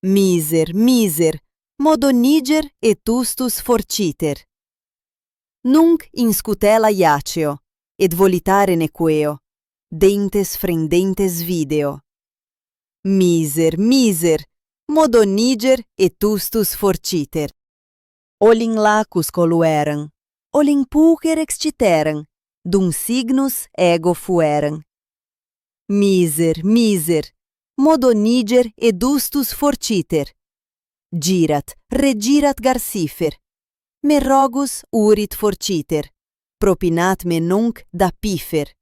Miser, modoniger etustus forciter. Nunc in scutela iaceo, et volitare nequeo, dentes frendentes video. Miser, modoniger etustus forciter. Olin lacus colueram, olin pulcher exciteram, dum signus ego fueram. Miser, modoniger edustus forciter. Girat, regirat garcifer. Me rogus urit forciter, propinat me nunc da pifer.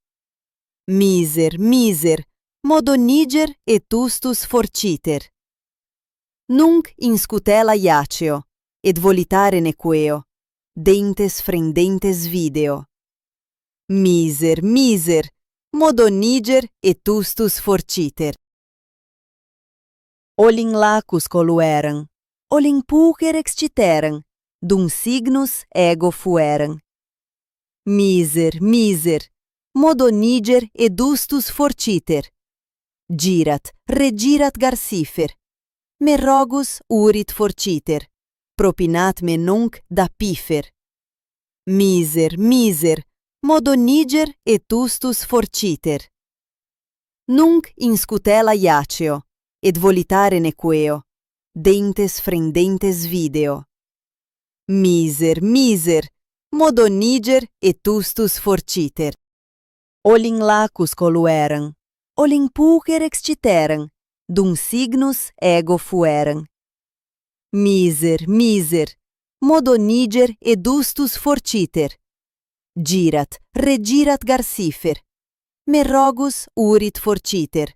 Miser, modoniger etustus forciter. Nunc in scutela iaceo, et volitare nequeo, dentes frendentes video. Miser, modoniger etustus forciter. Olin lacus colueram, olin pulcher exciteram, dum signus ego fueram. Miser, modoniger edustus forciter. Girat, regirat garcifer. Me rogus urit forciter, propinat me nunc da pifer. Miser, modoniger etustus forciter. Nunc in scutela iaceo, et volitare nequeo, dentes frendentes video. Miser, modoniger etustus forciter. Olin lacus colueram, olin pulcher exciteram, dum signus ego fueram. Miser, modoniger edustus forciter. Girat, regirat garcifer. Me rogus urit forciter,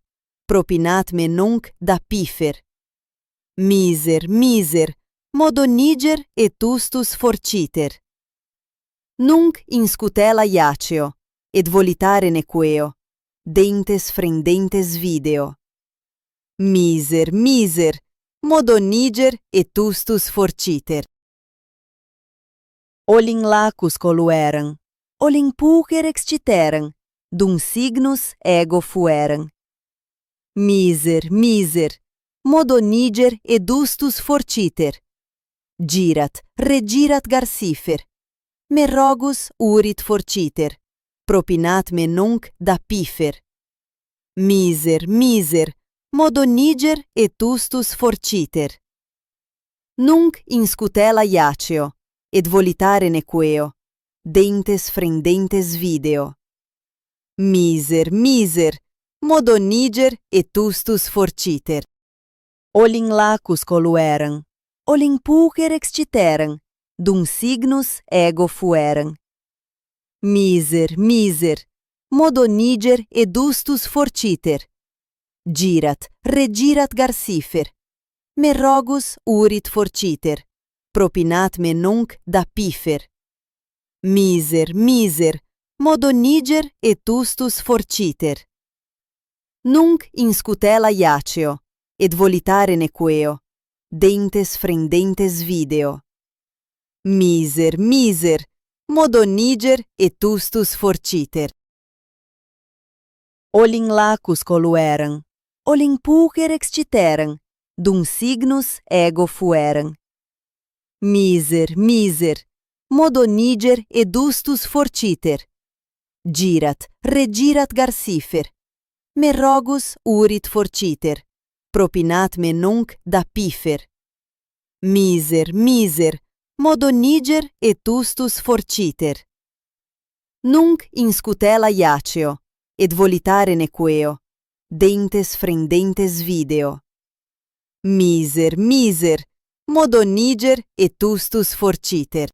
propinat me nunc da pifer. Miser, modoniger etustus forciter. Nunc in scutela iaceo, et volitare nequeo, dentes frendentes video. Miser, modoniger etustus forciter. Olin lacus colueram, olin pulcher exciteram, dum signus ego fueram. Miser, modoniger edustus forciter. Girat, regirat garcifer. Me rogus urit forciter, propinat me nunc da pifer. Miser, modoniger etustus forciter. Nunc in scutela iaceo, et volitare nequeo, dentes frendentes video. Miser, modoniger etustus forciter. Olin lacus colueram, olin pulcher exciteram, dum signus ego fueram. Miser, modoniger edustus forciter. Girat, regirat garcifer. Me rogus urit forciter, propinat me nunc da pifer. Miser, modoniger etustus forciter. Nunc in scutela iaceo, et volitare nequeo, dentes frendentes video. Miser, modoniger etustus forciter. Olin lacus colueram, olin pulcher exciteram, dum signus ego fueram. Miser, modoniger edustus forciter. Girat, regirat garcifer. Me rogus urit forciter, propinat me nunc da pifer. Miser, modoniger etustus forciter. Nunc in scutela iaceo, et volitare nequeo, dentes frendentes video. Miser, modoniger etustus forciter.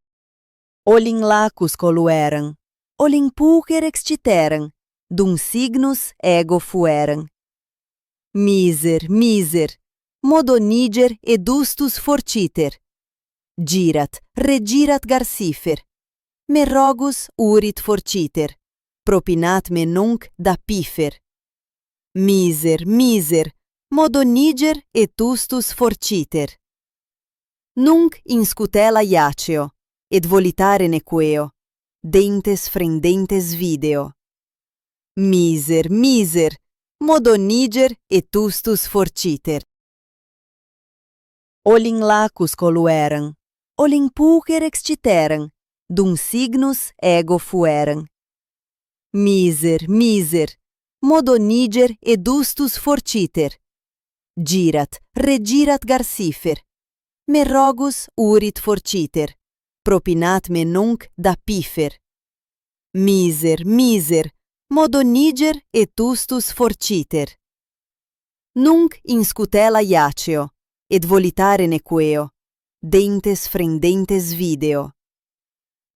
Olin lacus colueram, olin pulcher exciteram, dum signus ego fueram. Miser, modoniger edustus forciter. girat, regirat garsifer, me rogus urit forciter, propinat me nunc da pifer. Miser, modo niger et ustus forciter. Nunc in scutela iaceo, et volitare nequeo, dentes frendentes video. Miser, modo niger et ustus forciter. Olin lacus colueran, olin pucer exciteran, dum signus ego fueran. Miser, modo niger et ustus forciter. Girat, regirat garsifer, me rogus urit forciter, propinat me nunc da pifer. Miser, modo niger et ustus forciter. Nunc in scutela iaceo, et volitare nequeo, dentes frendentes video.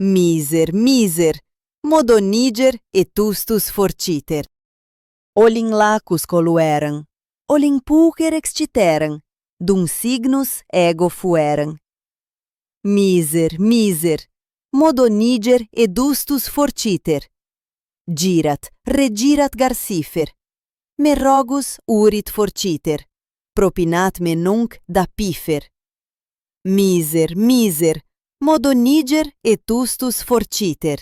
Miser, modo niger et ustus forciter. Olin lacus colueran, olin pucer exciteran, dum signus ego fueran. Miser, modo niger et ustus forciter. Girat, regirat garsifer, me rogus urit forciter, propinat me nunc da pifer. Miser, modo niger et ustus forciter.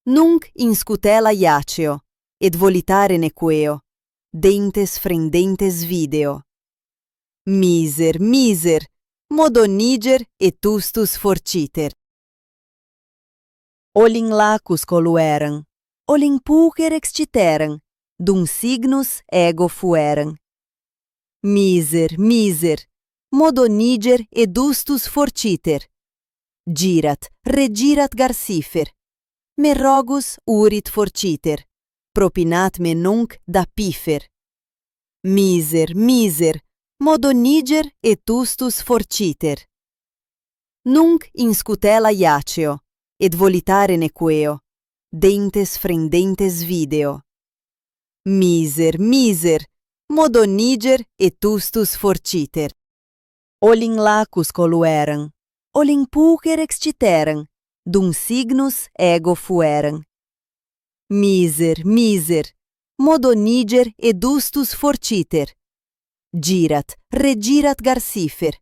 Nunc in scutela iaceo, et volitare nequeo, dentes frendentes video. Miser, modo niger et ustus forciter. Olin lacus colueran, olin pucer exciteran, dum signus ego fueran. Miser, modo niger et ustus forciter. Girat, regirat garsifer, me rogus urit forciter, propinat me nunc da pifer. Miser, modo niger et ustus forciter. Nunc in scutela iaceo, et volitare nequeo, dentes frendentes video. Miser, modo niger et ustus forciter. Olin lacus colueran, olin pucer exciteran, dum signus ego fueran. Miser, modo niger et ustus forciter. Girat, regirat garsifer,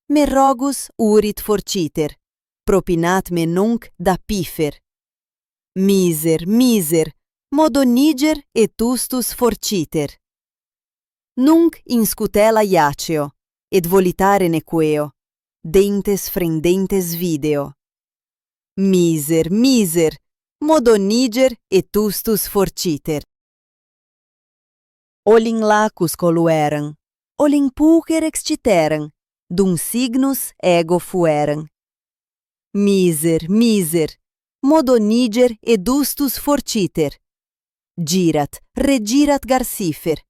me rogus urit forciter, propinat me nunc da pifer. Miser, modo niger et ustus forciter. Nunc in scutela iaceo, et volitare nequeo, dentes frendentes video. Miser, modo niger et ustus forciter. Olin lacus colueran, olin pucer exciteran, dum signus ego fueran. Miser, modo niger et ustus forciter. Girat, regirat garsifer,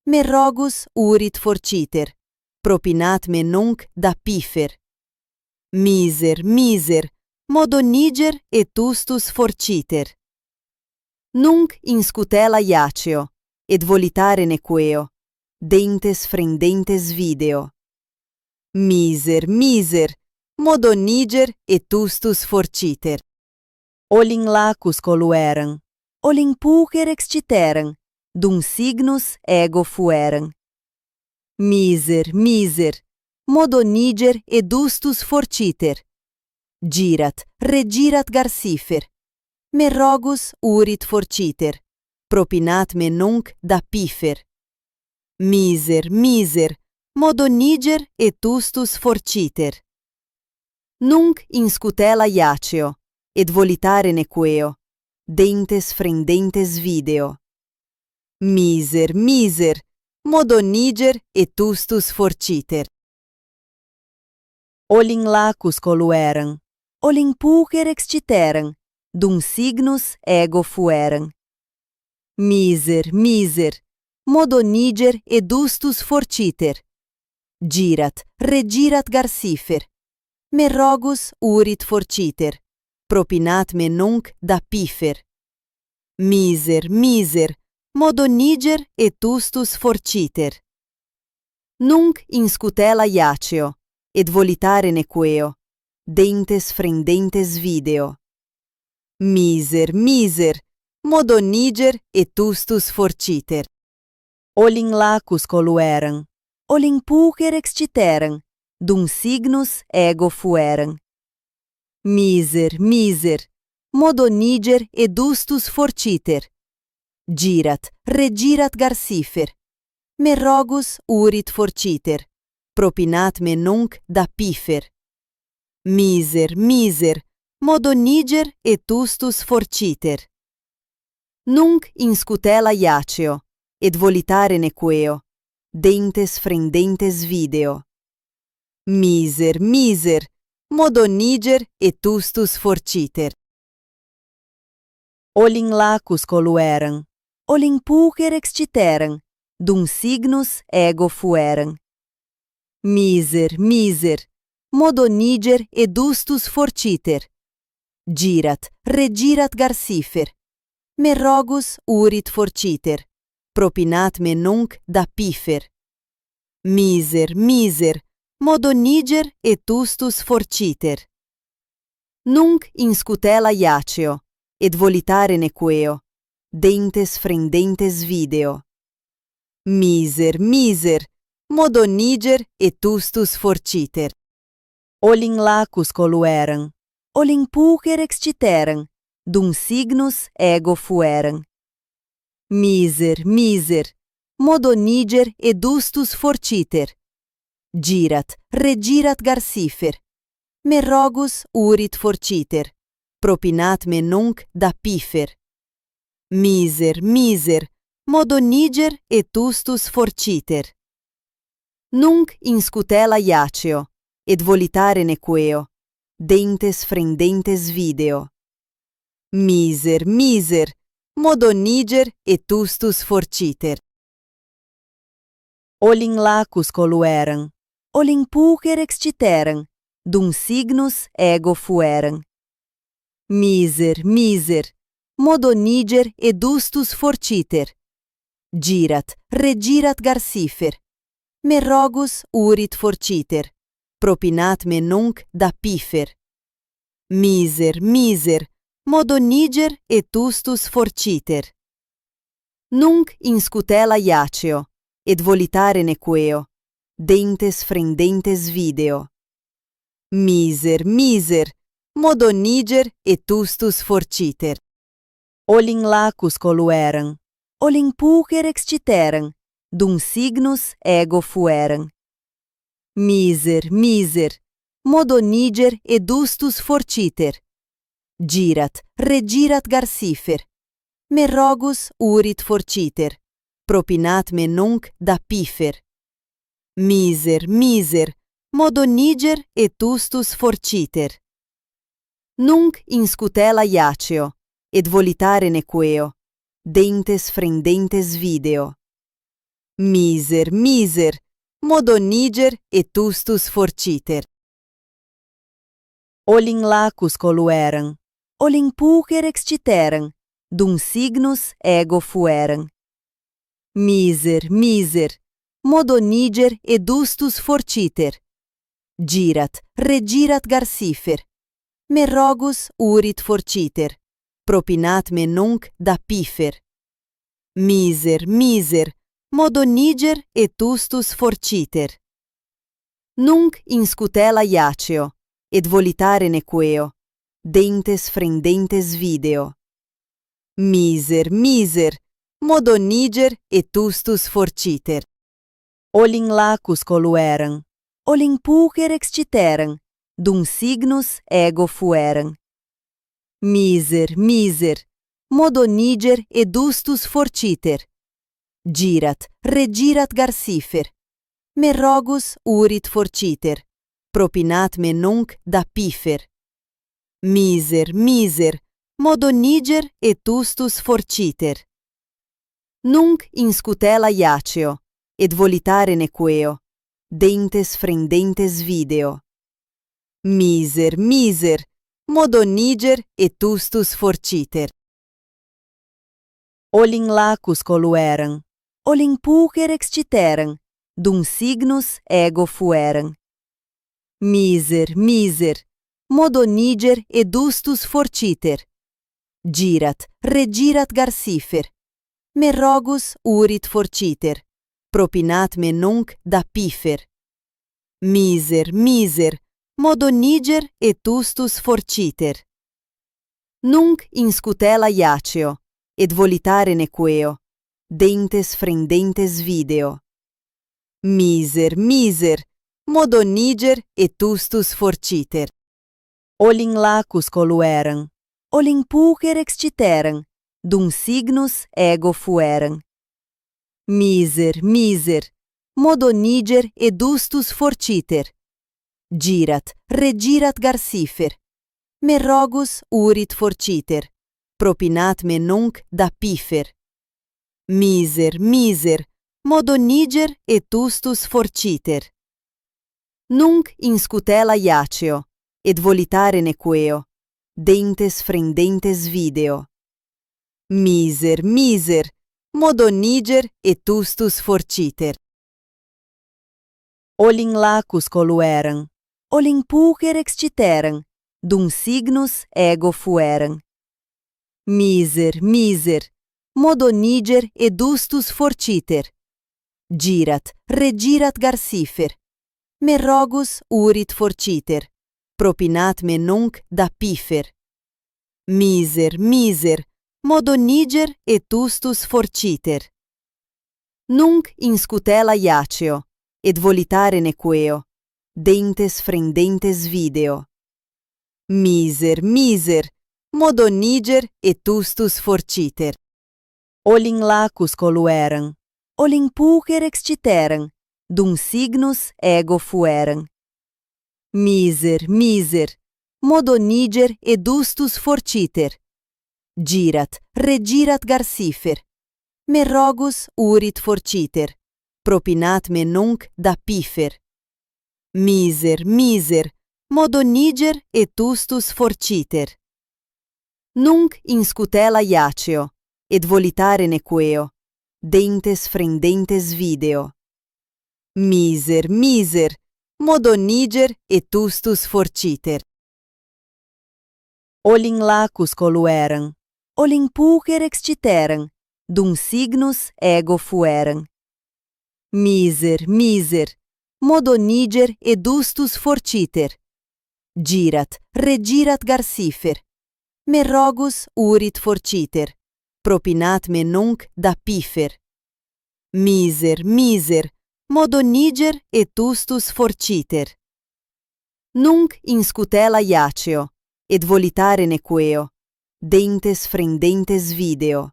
me rogus urit forciter, propinat me nunc da pifer. Miser, modo niger et ustus forciter. Nunc in scutela iaceo, et volitare nequeo, dentes frendentes video. Miser, modo niger et ustus forciter. Olin lacus colueran, olin pucer exciteran, dum signus ego fueran. Miser, modo niger et ustus forciter. Girat, regirat garsifer, me rogus urit forciter, propinat me nunc da pifer. Miser, modo niger et ustus forciter. Nunc in scutela iaceo, et volitare nequeo, dentes frendentes video. Miser, modo niger et ustus forciter. Olin lacus colueran, olin pucer exciteran, dum signus ego fueran. Miser, modo niger et ustus forciter. Girat, regirat garsifer, me rogus urit forciter, propinat me nunc da pifer. Miser, modo niger et ustus forciter. Nunc in scutela iaceo, et volitare nequeo, dentes frendentes video. Miser, miser, modo niger et tustus forciter. Olin lacus colueram, olin pulcher exciteram, dum signus ego fueram. Miser, miser, modo niger edustus forciter. Girat, regirat garcifer. Me rogus urit forciter, propinat me nunc da pifer. Miser, miser, modo niger et tustus forciter. Nunc in scutela iaceo, et volitare nequeo, dentes frendentes video. Miser, miser, modo niger et tustus forciter. Olin lacus colueram, olin pulcher exciteram, dum signus ego fueram. Miser, miser, modo niger edustus forciter. Girat, regirat garcifer. Me rogus urit forciter, propinat me nunc da pifer. Miser, miser, modo niger et tustus forciter. Nunc in scutela iaceo, et volitare nequeo, dentes frendentes video. Miser, miser, modo niger et tustus forciter. Olin lacus colueram, olin pulcher exciteram, dum signus ego fueram. Miser, miser, modo niger edustus forciter. Girat, regirat garcifer. Me rogus urit forciter, propinat me nunc da pifer. Miser, miser, modo niger et tustus forciter. Nunc in scutela iaceo, et volitare nequeo, dentes frendentes video. Miser, miser, modo niger et tustus forciter. Olin lacus colueram, olin pulcher exciteram, dum signus ego fueram. Miser, miser, modo niger edustus forciter. Girat, regirat garcifer. Me rogus urit forciter, propinat me nunc da pifer. Miser, miser, modo niger et tustus forciter. Nunc in scutela iaceo, et volitare nequeo, dentes frendentes video. Miser, miser, modo niger et tustus forciter. Olin lacus colueram, olin pulcher exciteram, dum signus ego fueram. Miser, miser, modo niger edustus forciter. Girat, regirat garcifer. Me rogus urit forciter, propinat me nunc da pifer. Miser, miser, modo niger et tustus forciter. Nunc in scutela iaceo, et volitare nequeo, dentes frendentes video. Miser, miser, modo niger et tustus forciter. Olin lacus colueram, olin pulcher exciteram, dum signus ego fueram. Miser, miser, modo niger edustus forciter. Girat, regirat garcifer. Me rogus urit forciter, propinat me nunc da pifer. Miser, miser, modo niger et tustus forciter. Nunc in scutela iaceo, et volitare nequeo, dentes frendentes video. Miser, miser, modo niger et tustus forciter. Olin lacus colueram, olin pulcher exciteram, dum signus ego fueram. Miser, miser, modo niger edustus forciter. Girat, regirat garcifer. Me rogus urit forciter, propinat me nunc da pifer. Miser, miser, modo niger et tustus forciter. Nunc in scutela iaceo, et volitare nequeo, dentes frendentes video. Miser, miser, modo niger et tustus forciter. Olin lacus colueram, olin pulcher exciteram, dum signus ego fueram. miser, modoniger edustus forciter. Girat, regirat garcifer. Me rogus urit forciter. Propinat me nunc da pifer. Miser, modoniger etustus forciter. Nunc in scutela iaceo, et volitare nequeo, dentes frendentes video. Miser, modoniger etustus forciter. Olin lacus colueram, olin pulcher exciteram, dum signus ego fueram. Miser, modoniger edustus forciter. Girat, regirat garcifer. Me rogus urit forciter. Propinat me nunc da pifer. Miser, modoniger etustus forciter. Nunc in scutela iaceo, et volitare nequeo, dentes frendentes video. Miser, modoniger etustus forciter. Olin lacus colueram, olin pulcher exciteram, dum signus ego fueram. Miser, modoniger edustus forciter. Girat, regirat garcifer. Me rogus urit forciter. Propinat me nunc da pifer. Miser, modoniger etustus forciter. Nunc in scutela iaceo, et volitare nequeo, dentes frendentes video. Miser, modoniger etustus forciter. Olin lacus colueram, olin pulcher exciteram, dum signus ego fueram. Miser, modoniger edustus forciter. Girat, regirat garcifer. Me rogus urit forciter. Propinat me nunc da pifer. Miser, modoniger etustus forciter. Nunc in scutela iaceo, et volitare nequeo, dentes frendentes video. Miser, modoniger etustus forciter. Olin lacus colueram, olin pulcher exciteram, dum signus ego fueram. Miser, modoniger edustus forciter. Girat, regirat garcifer. Me rogus urit forciter. Propinat me nunc da pifer. Miser, modoniger etustus forciter. Nunc in scutela iaceo, et volitare nequeo, dentes frendentes video.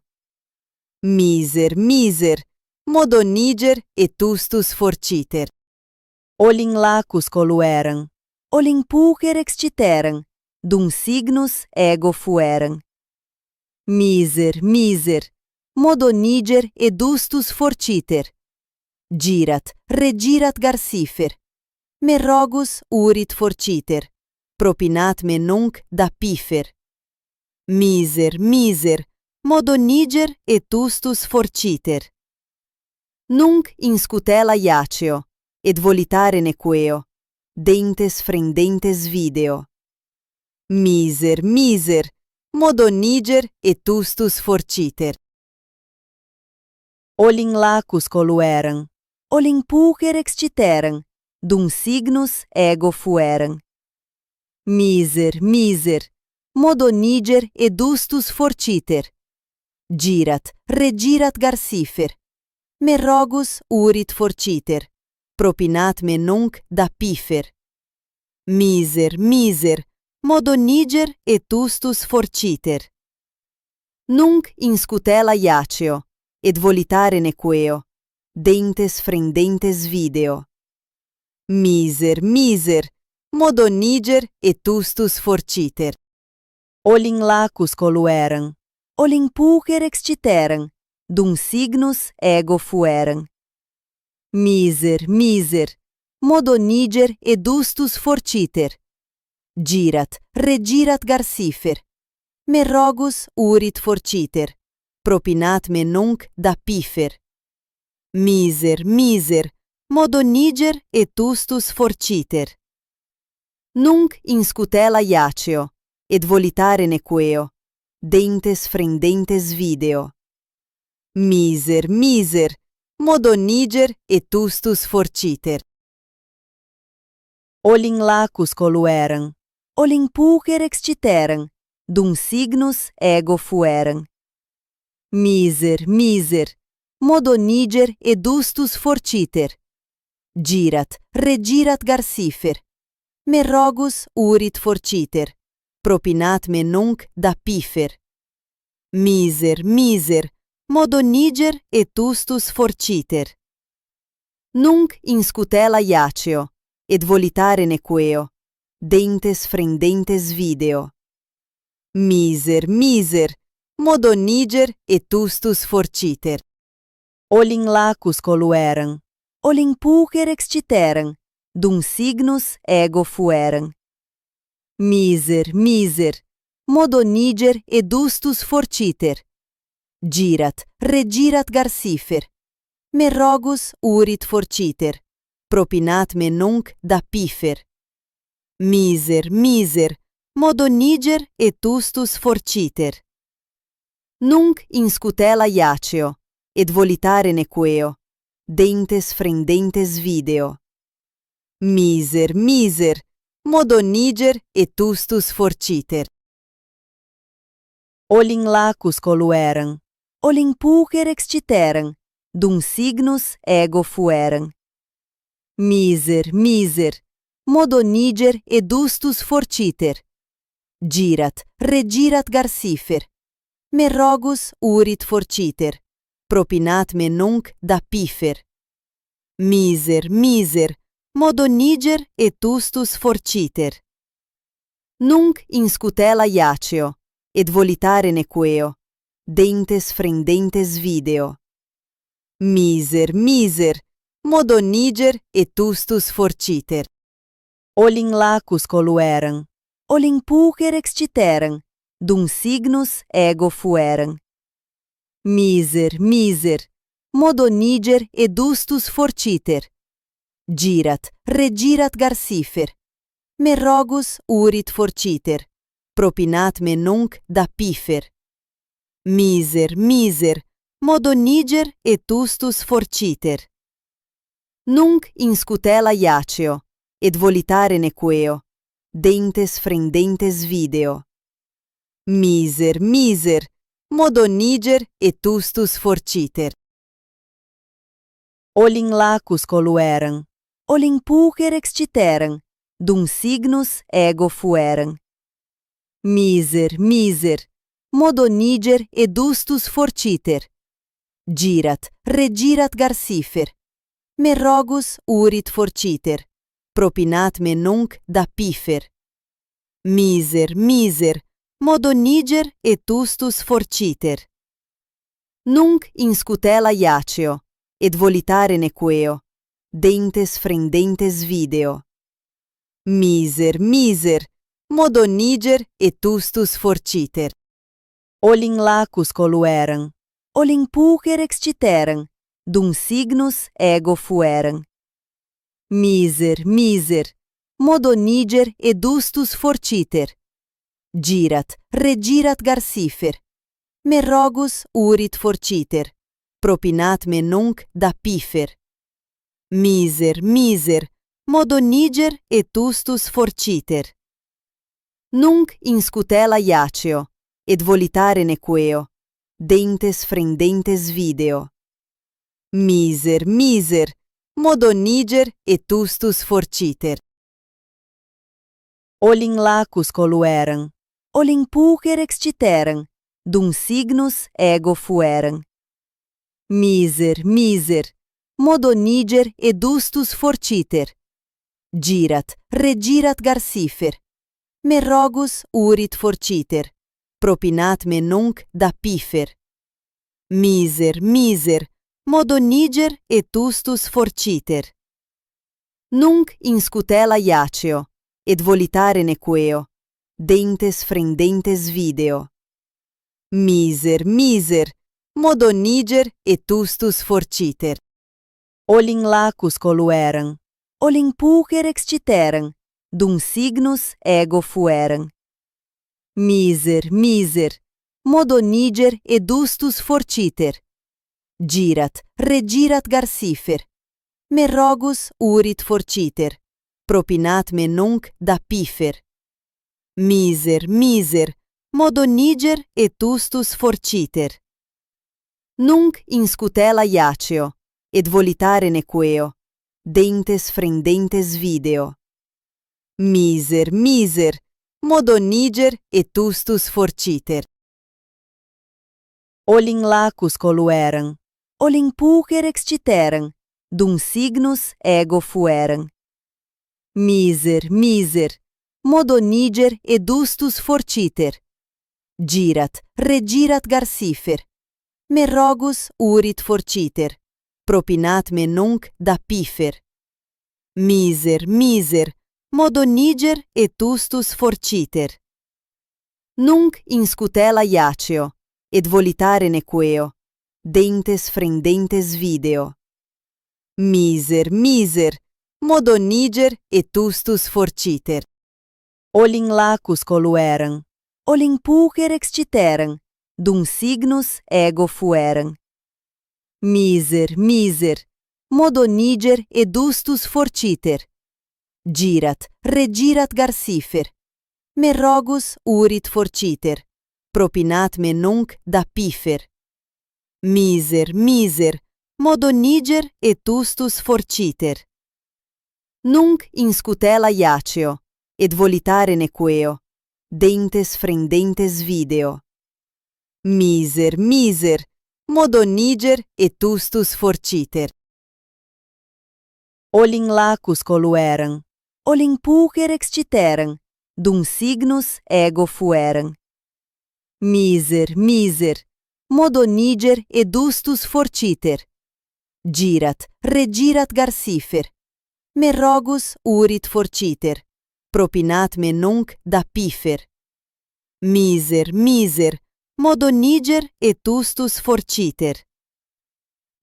Miser, modoniger etustus forciter. Olin lacus colueram, olin pulcher exciteram, dum signus ego fueram. Miser, modoniger edustus forciter. Girat, regirat garcifer. Me rogus urit forciter. Propinat me nunc da pifer. Miser, modoniger etustus forciter. Nunc in scutela iaceo, et volitare nequeo, dentes frendentes video. Miser, modoniger etustus forciter. Olin lacus colueram, olin pulcher exciteram, dum signus ego fueram. Miser, modoniger edustus forciter. Girat, regirat garcifer. Me rogus urit forciter. Propinat me nunc da pifer. Miser, modoniger etustus forciter. Nunc in scutela iaceo, et volitare nequeo, dentes frendentes video. Miser, modoniger etustus forciter. Olin lacus colueram, olin pulcher exciteram, dum signus ego fueram. Miser, modoniger edustus forciter. Girat, regirat garcifer. Me rogus urit forciter. Propinat me nunc da pifer. Miser, modoniger etustus forciter. Nunc inscutela iaceo, et volitare nequeo, dentes frendentes video. Miser, miser, modo niger et tustus forciter. Olin lacus colueram, olin pulcher exciteram, dum signus ego fueram. Miser, miser, modo niger et dustus forciter. Girat, regirat garcifer. Me rogus urit forciter, propinat me nunc da pifer. Miser, miser, modo niger et tustus forciter. Nunc inscutela iaceo, et volitare nequeo, dentes frendentes video. Miser, miser, modo niger et tustus forciter. Olin lacus colueram, olin pulcher exciteram, dum signus ego fueram. Miser, miser, modo niger et dustus forciter. Girat, regirat garcifer. Me rogus urit forciter, propinat me nunc da pifer. Miser, miser, modo niger et tustus forciter. Nunc inscutela iaceo, et volitare nequeo, dentes frendentes video. Miser, miser, modo niger et tustus forciter. Olin lacus colueram, olin pulcher exciteram, dum signus ego fueram. Miser, miser, modo niger et dustus forciter. Girat, regirat garcifer. Me rogus urit forciter, propinat me nunc da pifer. Miser, miser, modo niger et tustus forciter. Nunc inscutela iaceo, et volitare nequeo, dentes frendentes video. Miser, miser, modo niger et tustus forciter. Olin lacus colueram, olin pulcher exciteram, dum signus ego fueram. Miser, miser, modo niger et dustus forciter. Girat, regirat garcifer. Me rogus urit forciter, propinat me nunc da pifer. Miser, miser, modo niger et tustus forciter. Nunc inscutela iaceo, et volitare nequeo, dentes frendentes video. Miser, miser, modo niger et tustus forciter. Olin lacus colueram, olin pulcher exciteram, dum signus ego fueram. Miser, miser, modo niger et dustus forciter. Girat, regirat garcifer. Me rogus urit forciter, propinat me nunc da pifer. Miser, miser, modo niger et tustus forciter. Nunc inscutela iaceo, et volitare nequeo, dentes frendentes video. Miser, miser, modo niger et tustus forciter. Olin lacus colueram, olin pulcher exciteram, dum signus ego fueram. Miser, miser, modo niger et dustus forciter. Girat, regirat garcifer. Me rogus urit forciter, propinat me nunc da pifer. Miser, miser, modo niger et tustus forciter. Nunc inscutela iaceo, et volitare nequeo, dentes frendentes video. Miser, miser, modo niger et tustus forciter. Olin lacus colueram, olin pulcher exciteram, dum signus ego fueram. Miser, miser, modo niger et dustus forciter. Girat, regirat garcifer. Me rogus urit forciter, propinat me nunc da pifer. Miser, miser, modo niger et tustus forciter. Nunc inscutela iaceo, et volitare nequeo, dentes frendentes video. Miser, miser, modo niger et tustus forciter. Olin lacus colueram, olin pulcher exciteram, dum signus ego fueram. Miser, modoniger edustus forciter. Girat, regirat garcifer. Me rogus urit forciter. Propinat me nunc da pifer. Miser, modoniger etustus forciter. Nunc in scutela iaceo, et volitare nequeo, dentes frendentes video. Miser, modoniger etustus forciter. Olin lacus colueram, olin pulcher exciteram, dum signus ego fueram. Miser, modoniger edustus forciter. Girat, regirat garcifer. Me rogus urit forciter. Propinat me nunc da pifer. Miser, modoniger etustus forciter. Nunc in scutela iaceo, et volitare nequeo, dentes frendentes video. Miser, modoniger etustus forciter. Olin lacus colueram, olin pulcher exciteram, dum signus ego fueram. Miser, modoniger edustus forciter. Girat, regirat garcifer. Me rogus urit forciter. Propinat me nunc da pifer. Miser, modoniger etustus forciter. Nunc in scutela iaceo, et volitare nequeo, dentes frendentes video. Miser, modoniger etustus forciter. Olin lacus colueram, olin pulcher exciteram, dum signus ego fueram. Miser, modoniger edustus forciter. Girat, regirat garcifer. Me rogus urit forciter. Propinat me nunc da pifer. Miser, modoniger etustus forciter.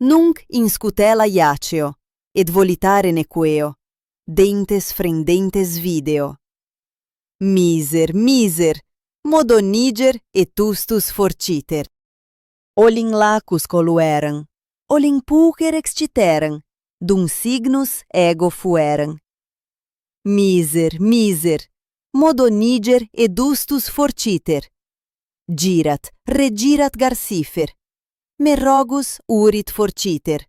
Nunc in scutela iaceo, et volitare nequeo, dentes frendentes video. Miser, modoniger etustus forciter. Olin lacus colueram, olin pulcher exciteram, dum signus ego fueram. Miser, modoniger edustus forciter. Girat, regirat garcifer. Me rogus urit forciter.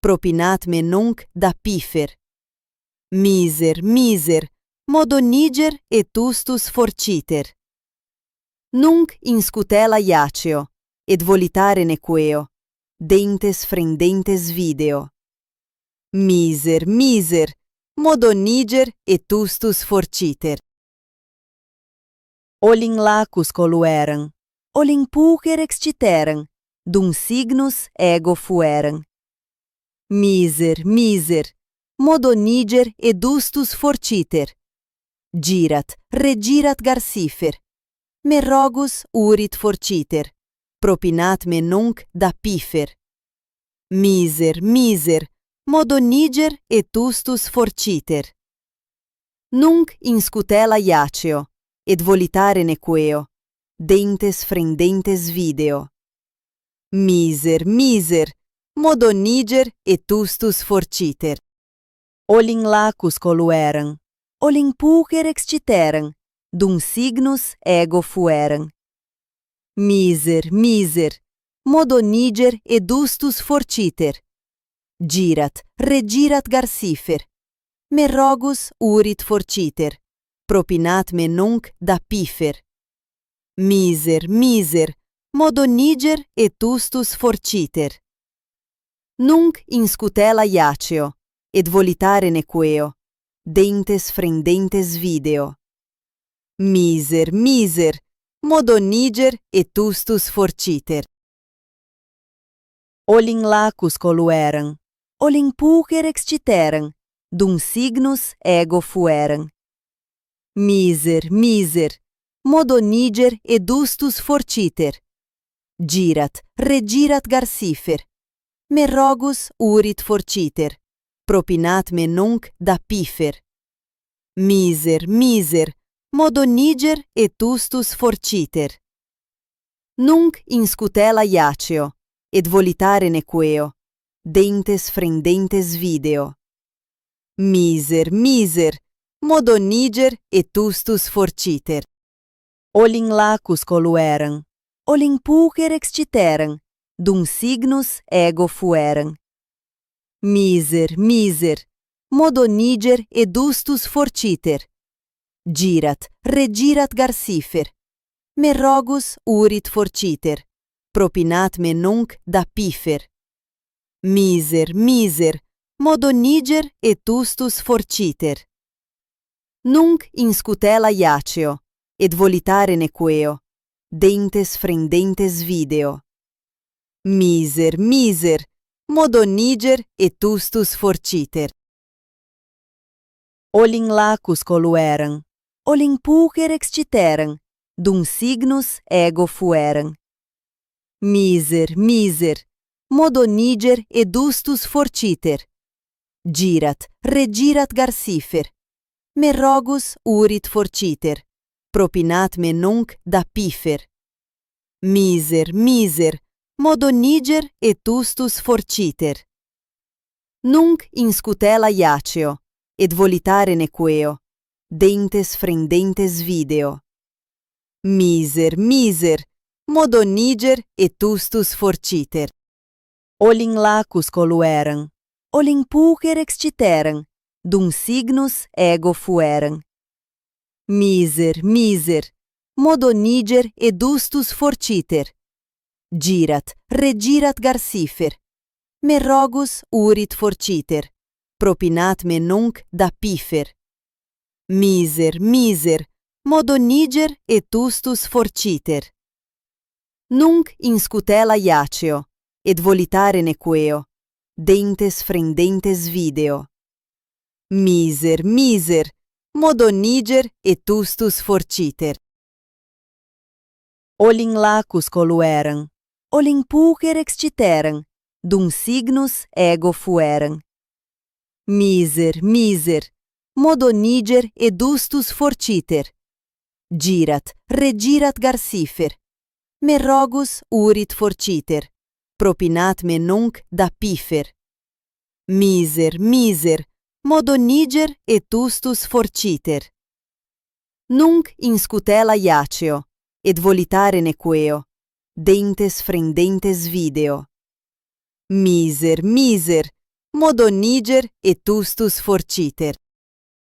Propinat me nunc da pifer. Miser, modoniger etustus forciter. Nunc in scutela iaceo, et volitare nequeo, dentes frendentes video. Miser, modoniger etustus forciter. Olin lacus colueram, olin pulcher exciteram, dum signus ego fueram. Miser, modoniger edustus forciter. Girat, regirat garcifer. Me rogus urit forciter. Propinat me nunc da pifer. Miser, modoniger etustus forciter. Nunc in scutela iaceo, et volitare nequeo, dentes frendentes video. Miser, modoniger etustus forciter. Olin lacus colueram, olin pulcher exciteram, dum signus ego fueram. Miser, modoniger edustus forciter. Girat, regirat garcifer. Me rogus urit forciter. Propinat me nunc da pifer. Miser, modoniger etustus forciter. Nunc in scutela iaceo, et volitare nequeo, dentes frendentes video. Miser, modoniger etustus forciter. Olin lacus colueram, olin pulcher exciteram, dum signus ego fueram. Miser, modoniger edustus forciter. Girat, regirat garcifer. Me rogus urit forciter. Propinat me nunc da pifer. Miser, miser, modoniger et ustus forciter. Nunc in scutela iaceo, et volitare nequeo, dentes frendentes video. Miser, miser, modoniger et ustus forciter. Olin lacus colueram, olin pulcher exciteram, dum signus ego fueram. Miser, miser, modoniger et ustus forciter. Girat, regirat garcifer. Me rogus urit forciter, propinat me nunc da pifer. Miser, miser, modoniger et ustus forciter. Nunc in scutela iaceo, et volitare nequeo, dentes frendentes video. Miser, miser, modoniger et ustus forciter. Olin lacus colueram, olin pulcher exciteram, dum signus ego fueram. Miser, miser, modoniger et ustus forciter. Girat, regirat garcifer. Me rogus urit forciter, propinat me nunc da pifer. Miser, miser, modoniger et ustus forciter. Nunc in scutela iaceo, et volitare nequeo, dentes frendentes video. Miser, miser, modoniger et ustus forciter. Olin lacus colueram, olin pulcher exciteram, dum signus ego fueram. Miser, miser, modoniger et ustus forciter. Girat, regirat garcifer. Me rogus urit forciter, propinat me nunc da pifer. Miser, miser, modoniger et ustus forciter. Nunc in scutela iaceo, et volitare nequeo, dentes frendentes video. Miser, miser, modoniger et ustus forciter. Olin lacus colueram, olin pulcher exciteram, dum signus ego fueram. Miser, miser, modoniger et ustus forciter. Girat, regirat garcifer. Me rogus urit forciter, propinat me nunc da pifer. Miser, miser, modoniger et ustus forciter. Nunc in scutela iaceo, et volitare nequeo, dentes frendentes video. Miser, miser, modoniger et ustus forciter.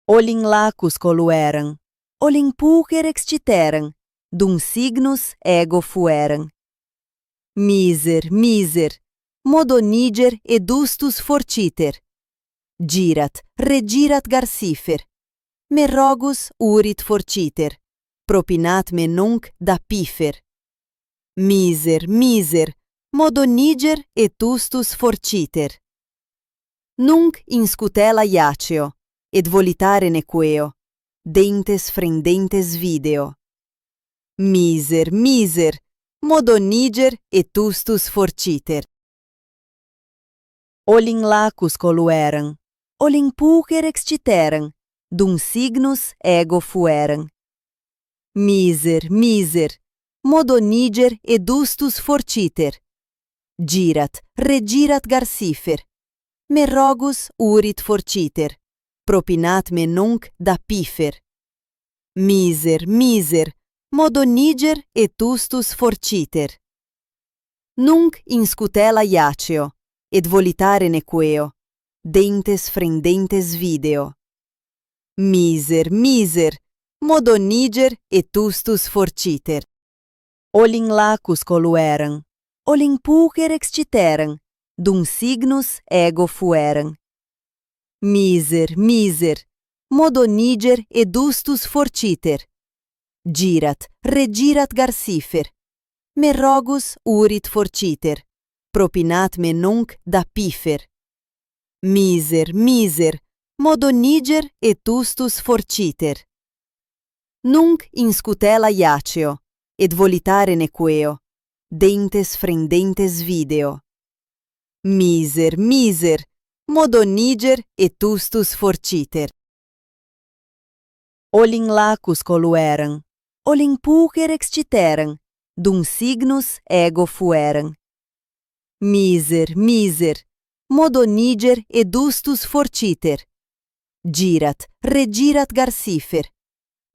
Olin lacus colueram, olin pulcher exciteram, dum signus ego fueram. Miser, miser, modoniger et ustus forciter. Girat, regirat garcifer. Me rogus urit forciter, propinat me nunc da pifer. Miser, miser, modoniger et ustus forciter. Nunc in scutela iaceo, et volitare nequeo, dentes frendentes video. Miser, miser, modoniger et ustus forciter. Olin lacus colueram, olin pulcher exciteram, dum signus ego fueram. Miser, miser, modoniger et ustus forciter. Girat, regirat garcifer. Me rogus urit forciter, propinat me nunc da pifer. Miser, miser, modoniger et ustus forciter. Nunc in scutela iaceo, et volitare nequeo, dentes frendentes video. Miser, miser, modoniger et ustus forciter. Olin lacus colueram, olin pulcher exciteram, dum signus ego fueram. Miser, miser, modoniger et ustus forciter. Girat, regirat garcifer. Me rogus urit forciter, propinat me nunc da pifer. Miser, miser, modoniger et ustus forciter. Nunc in scutela iaceo, et volitare nequeo, dentes frendentes video. Miser, miser, modoniger et ustus forciter. Olin lacus colueram, olin pulcher extiteram, dum signus ego fueram. Miser, modoniger edustus fortiter. Girat, regirat garcifer.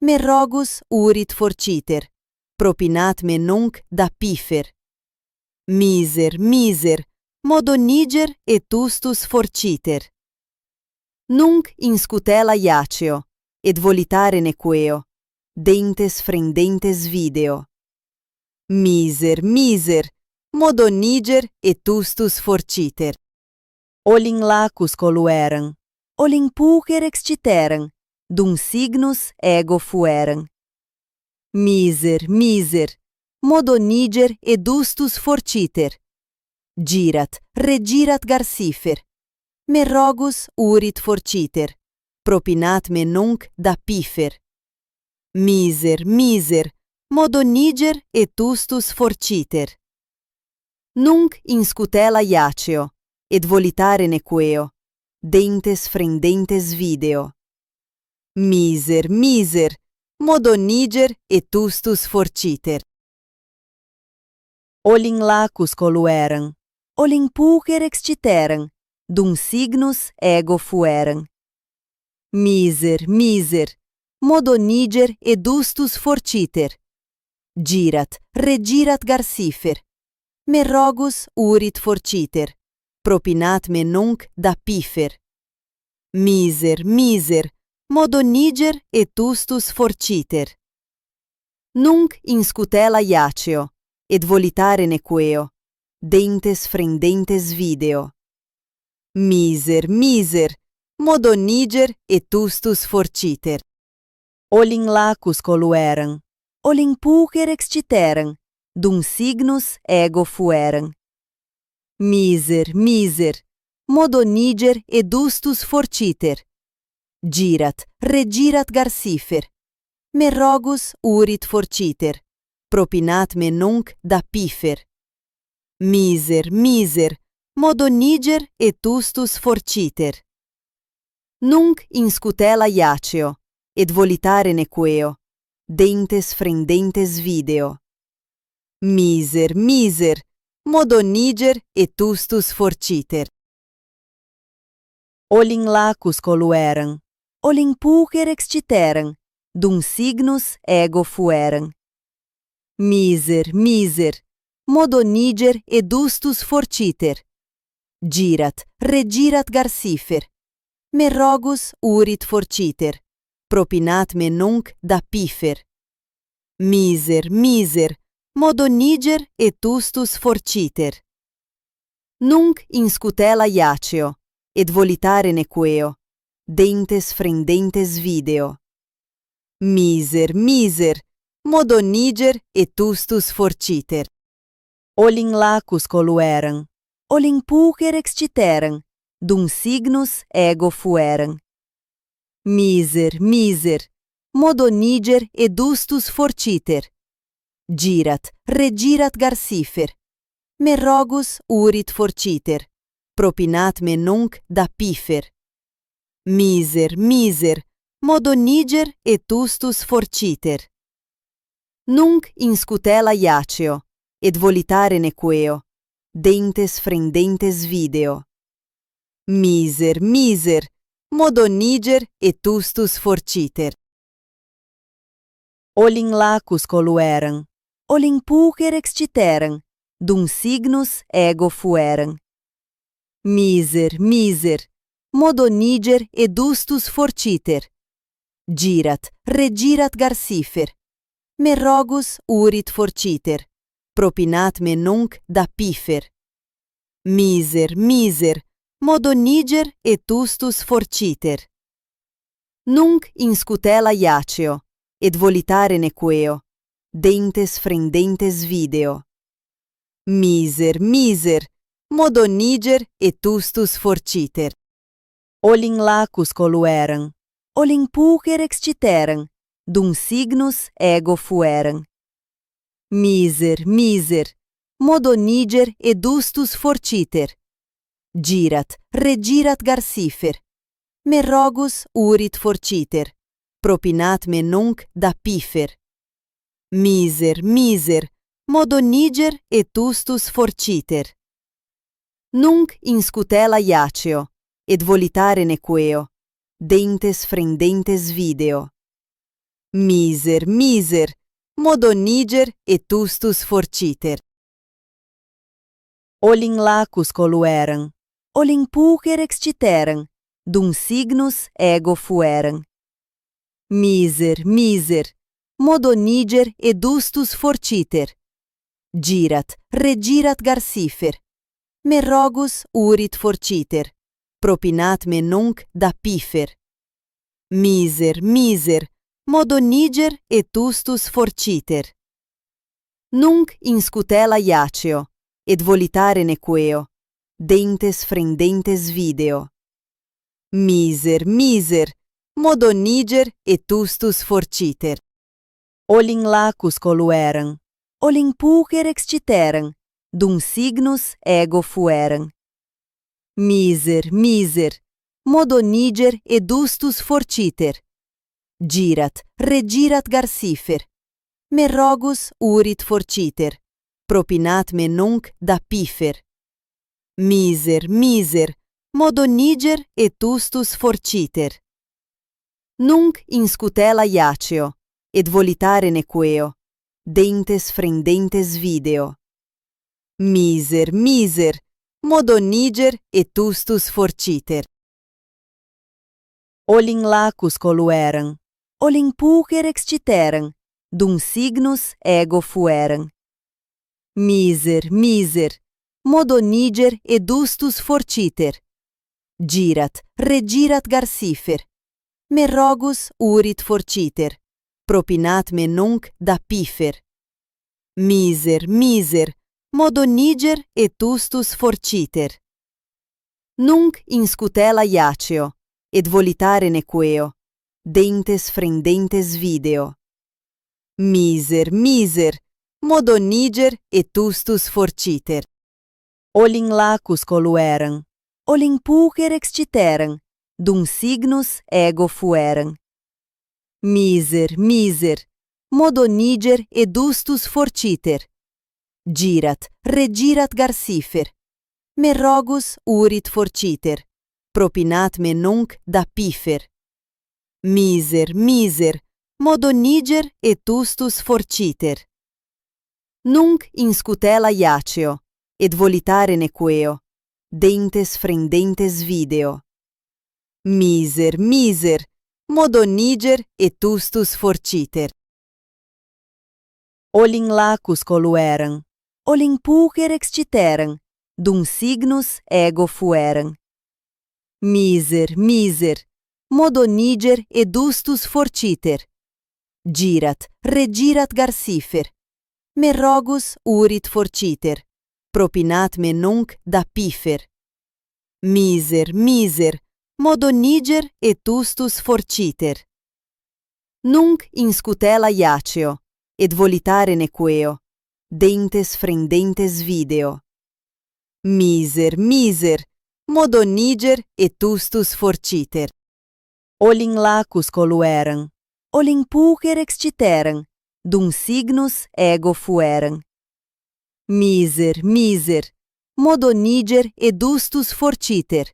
Me rogus urit forciter, propinat me nunc da pifer. Miser, modoniger etustus forciter. Nunc in scutela iaceo, et volitare nequeo, dentes frendentes video. Miser, modoniger etustus forciter. Olin lacus colueram, olin pulcher extiteram, dum signus ego fueram. Miser, modoniger edustus forciter. Girat, regirat garcifer. Me rogus urit forciter, propinat me nunc da pifer. Miser, modoniger etustus forciter. Nunc in scutela iaceo, et volitare nequeo, dentes frendentes video. Miser, modoniger etustus forciter. Olin lacus colueram, olin pulcher extiteram, dum signus ego fueram. Miser, modoniger edustus forciter. Girat, regirat garcifer. Me rogus urit forciter, propinat me nunc da pifer. Miser, modoniger etustus forciter. Nunc in scutela iaceo, et volitare nequeo, dentes frendentes video. Miser, modoniger etustus forciter. Olin lacus colueram, olin pulcher extiteram, dum signus ego fueram. Miser, modoniger edustus forciter. Girat, regirat garcifer. Me rogus urit forciter, propinat me nunc da pifer. Miser, modoniger etustus forciter. Nunc in scutela iaceo, et volitare nequeo, dentes frendentes video. Miser, modoniger etustus forciter. Olin lacus colueram, olin pulcher extiteram, dum signus ego fueram. Miser, modoniger edustus forciter. Girat, regirat garcifer. Me rogus urit forciter, propinat me nunc da pifer. Miser, modoniger etustus forciter. Nunc in scutela iaceo, et volitare nequeo, dentes frendentes video. Miser, modoniger etustus forciter. Olin lacus colueram, olin pulcher extiteram, dum signus ego fueram. Miser, modoniger edustus forciter. Girat, regirat garcifer. Me rogus urit forciter, propinat me nunc da pifer. Miser, modoniger etustus forciter. Nunc in scutela iaceo, et volitare nequeo, dentes frendentes video. Miser, modoniger etustus forciter. Olin lacus colueram, olin pulcher extiteram, dum signus ego fueram. Miser, modoniger edustus forciter. Girat, regirat garcifer. Me rogus urit forciter, propinat me nunc da pifer. Miser, modoniger etustus forciter. Nunc in scutela iaceo, et volitare nequeo, dentes frendentes video. Miser, modoniger etustus forciter. Olin lacus colueram, olin pulcher extiteram, dum signus ego fueram. Miser, modoniger edustus forciter. Girat, regirat garcifer. Me rogus urit forciter, propinat me nunc da pifer. Miser, miser, modo niger et ustus forciter. Nunc in scutela iaceo, et volitare nequeo, dentes frendentes video. Miser, miser, modo niger et ustus forciter. Olin lacus colueram, olin pulcher exciteram, dum signus ego fueram. Miser, miser, modo niger et ustus forciter. Girat, regirat garcifer. Me rogus urit forciter, propinat me nunc da pifer. Miser, miser, modo niger et ustus forciter. Nunc in scutela iaceo, et volitare nequeo, dentes frendentes video. Miser, miser, modo niger et ustus forciter. Olin lacus colueram, olin pulcher exciteram, dum signus ego fueram. Miser, miser, modo niger et ustus forciter. Girat, regirat garcifer. Me rogus urit forciter, propinat me nunc da pifer. Miser, miser, modo niger et ustus forciter. Nunc in scutela iaceo, et volitare nequeo, dentes frendentes video. Miser, miser, modo niger et ustus forciter. Olin lacus colueram, olin pulcher exciteram, dum signus ego fueram. Miser, miser, modo niger et ustus forciter. Girat, regirat garcifer. Me rogus urit forciter, propinat me nunc da pifer. Miser, miser, modo niger et ustus forciter. Nunc in scutela iaceo, et volitare nequeo, dentes frendentes video. Miser, miser, modo niger et ustus forciter. Olin lacus colueram, olin pulcher exciteram, dum signus ego fueram. Miser, miser, modo niger et ustus forciter. Girat, regirat garcifer. Me rogus urit forciter, propinat me nunc da pifer. Miser, miser, modo niger et ustus forciter. Nunc in scutela iaceo, et volitare nequeo, dentes frendentes video. Miser, miser, modo niger et ustus forciter. Olin lacus colueram, olin pulcher exciteram, dum signus ego fueram. Miser, miser, modo niger et ustus forciter. Girat, regirat garcifer. Me rogus urit forciter, propinat me nunc da pifer. Miser, miser, modo niger et ustus forciter. Nunc in scutela iaceo, et volitare nequeo, dentes frendentes video. Miser, miser, modo niger et ustus forciter. Olin lacus colueram, olin pulcher exciteram, dum signus ego fueram. Miser, miser, modo niger et ustus forciter.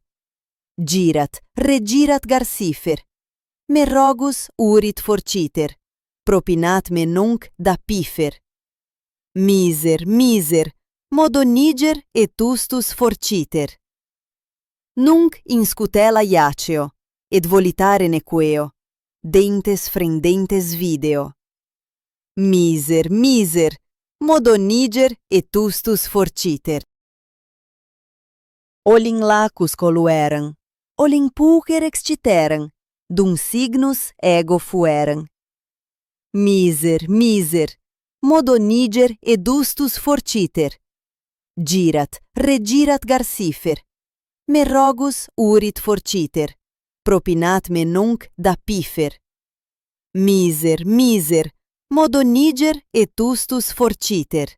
Girat, regirat garcifer. Me rogus urit forciter, propinat me nunc da pifer. Miser, miser, modo niger et ustus forciter. Nunc in scutela iaceo, et volitare nequeo, dentes frendentes video. Miser, miser, modo niger et ustus forciter. Olin lacus colueram, olin pulcher exciteram, dum signus ego fueram. Miser, miser, modo niger et ustus forciter. Girat, regirat garcifer. Me rogus urit forciter, propinat me nunc da pifer. Miser, miser, modo niger et ustus forciter.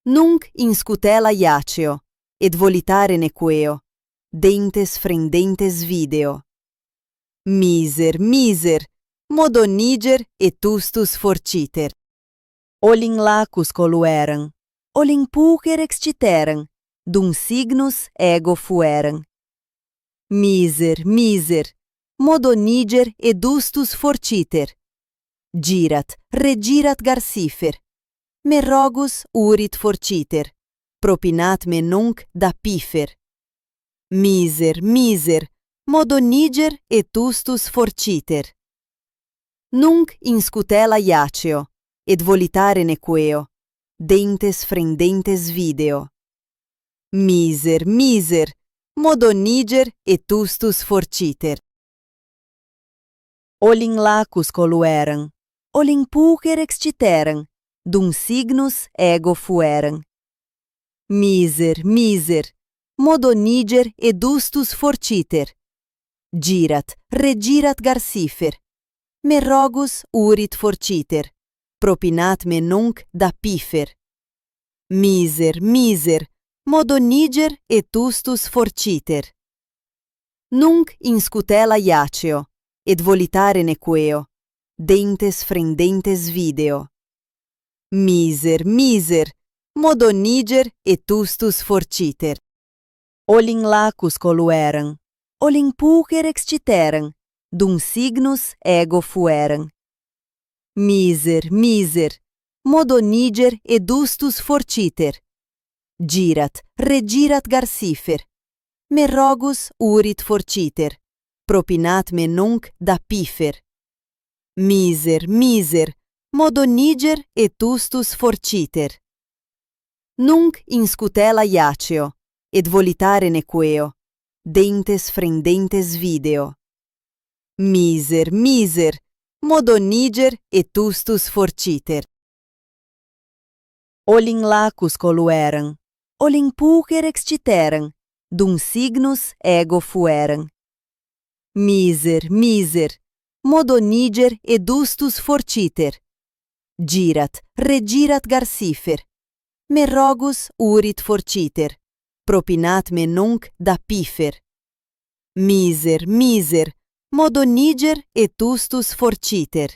Nunc in scutela iaceo, et volitare nequeo, dentes frendentes video. Miser, miser, modoniger etustus forciter. Olin lacus colueram, olin pulcher extiteram, dum signus ego fueram. Miser, modoniger edustus forciter. Girat, regirat garcifer. Me rogus urit forciter, propinat me nunc da pifer. Miser, modoniger etustus forciter. Nunc in scutela iaceo, et volitare nequeo, dentes frendentes video. Miser, modoniger etustus forciter. Olin lacus colueram, olin pulcher extiteram, dum signus ego fueram. Miser, modoniger edustus forciter. Girat, regirat garcifer. Me rogus urit forciter, propinat me nunc da pifer. Miser, modoniger etustus forciter. Nunc in scutela iaceo, et volitare nequeo, dentes frendentes video. Miser, modoniger etustus forciter. Olin lacus colueram, olin pulcher extiteram, dum signus ego fueram. Miser, modoniger edustus forciter. Girat, regirat garcifer. Me rogus urit forciter, propinat me nunc da pifer. Miser, modoniger etustus forciter. Nunc in scutela iaceo, et volitare nequeo, dentes frendentes video. Miser, modoniger etustus forciter. Olin lacus colueram, olin pulcher extiteram, dum signus ego fueram. Miser, modoniger edustus forciter. Girat, regirat garcifer. Me rogus urit forciter, propinat me nunc da pifer. Miser, modoniger etustus forciter.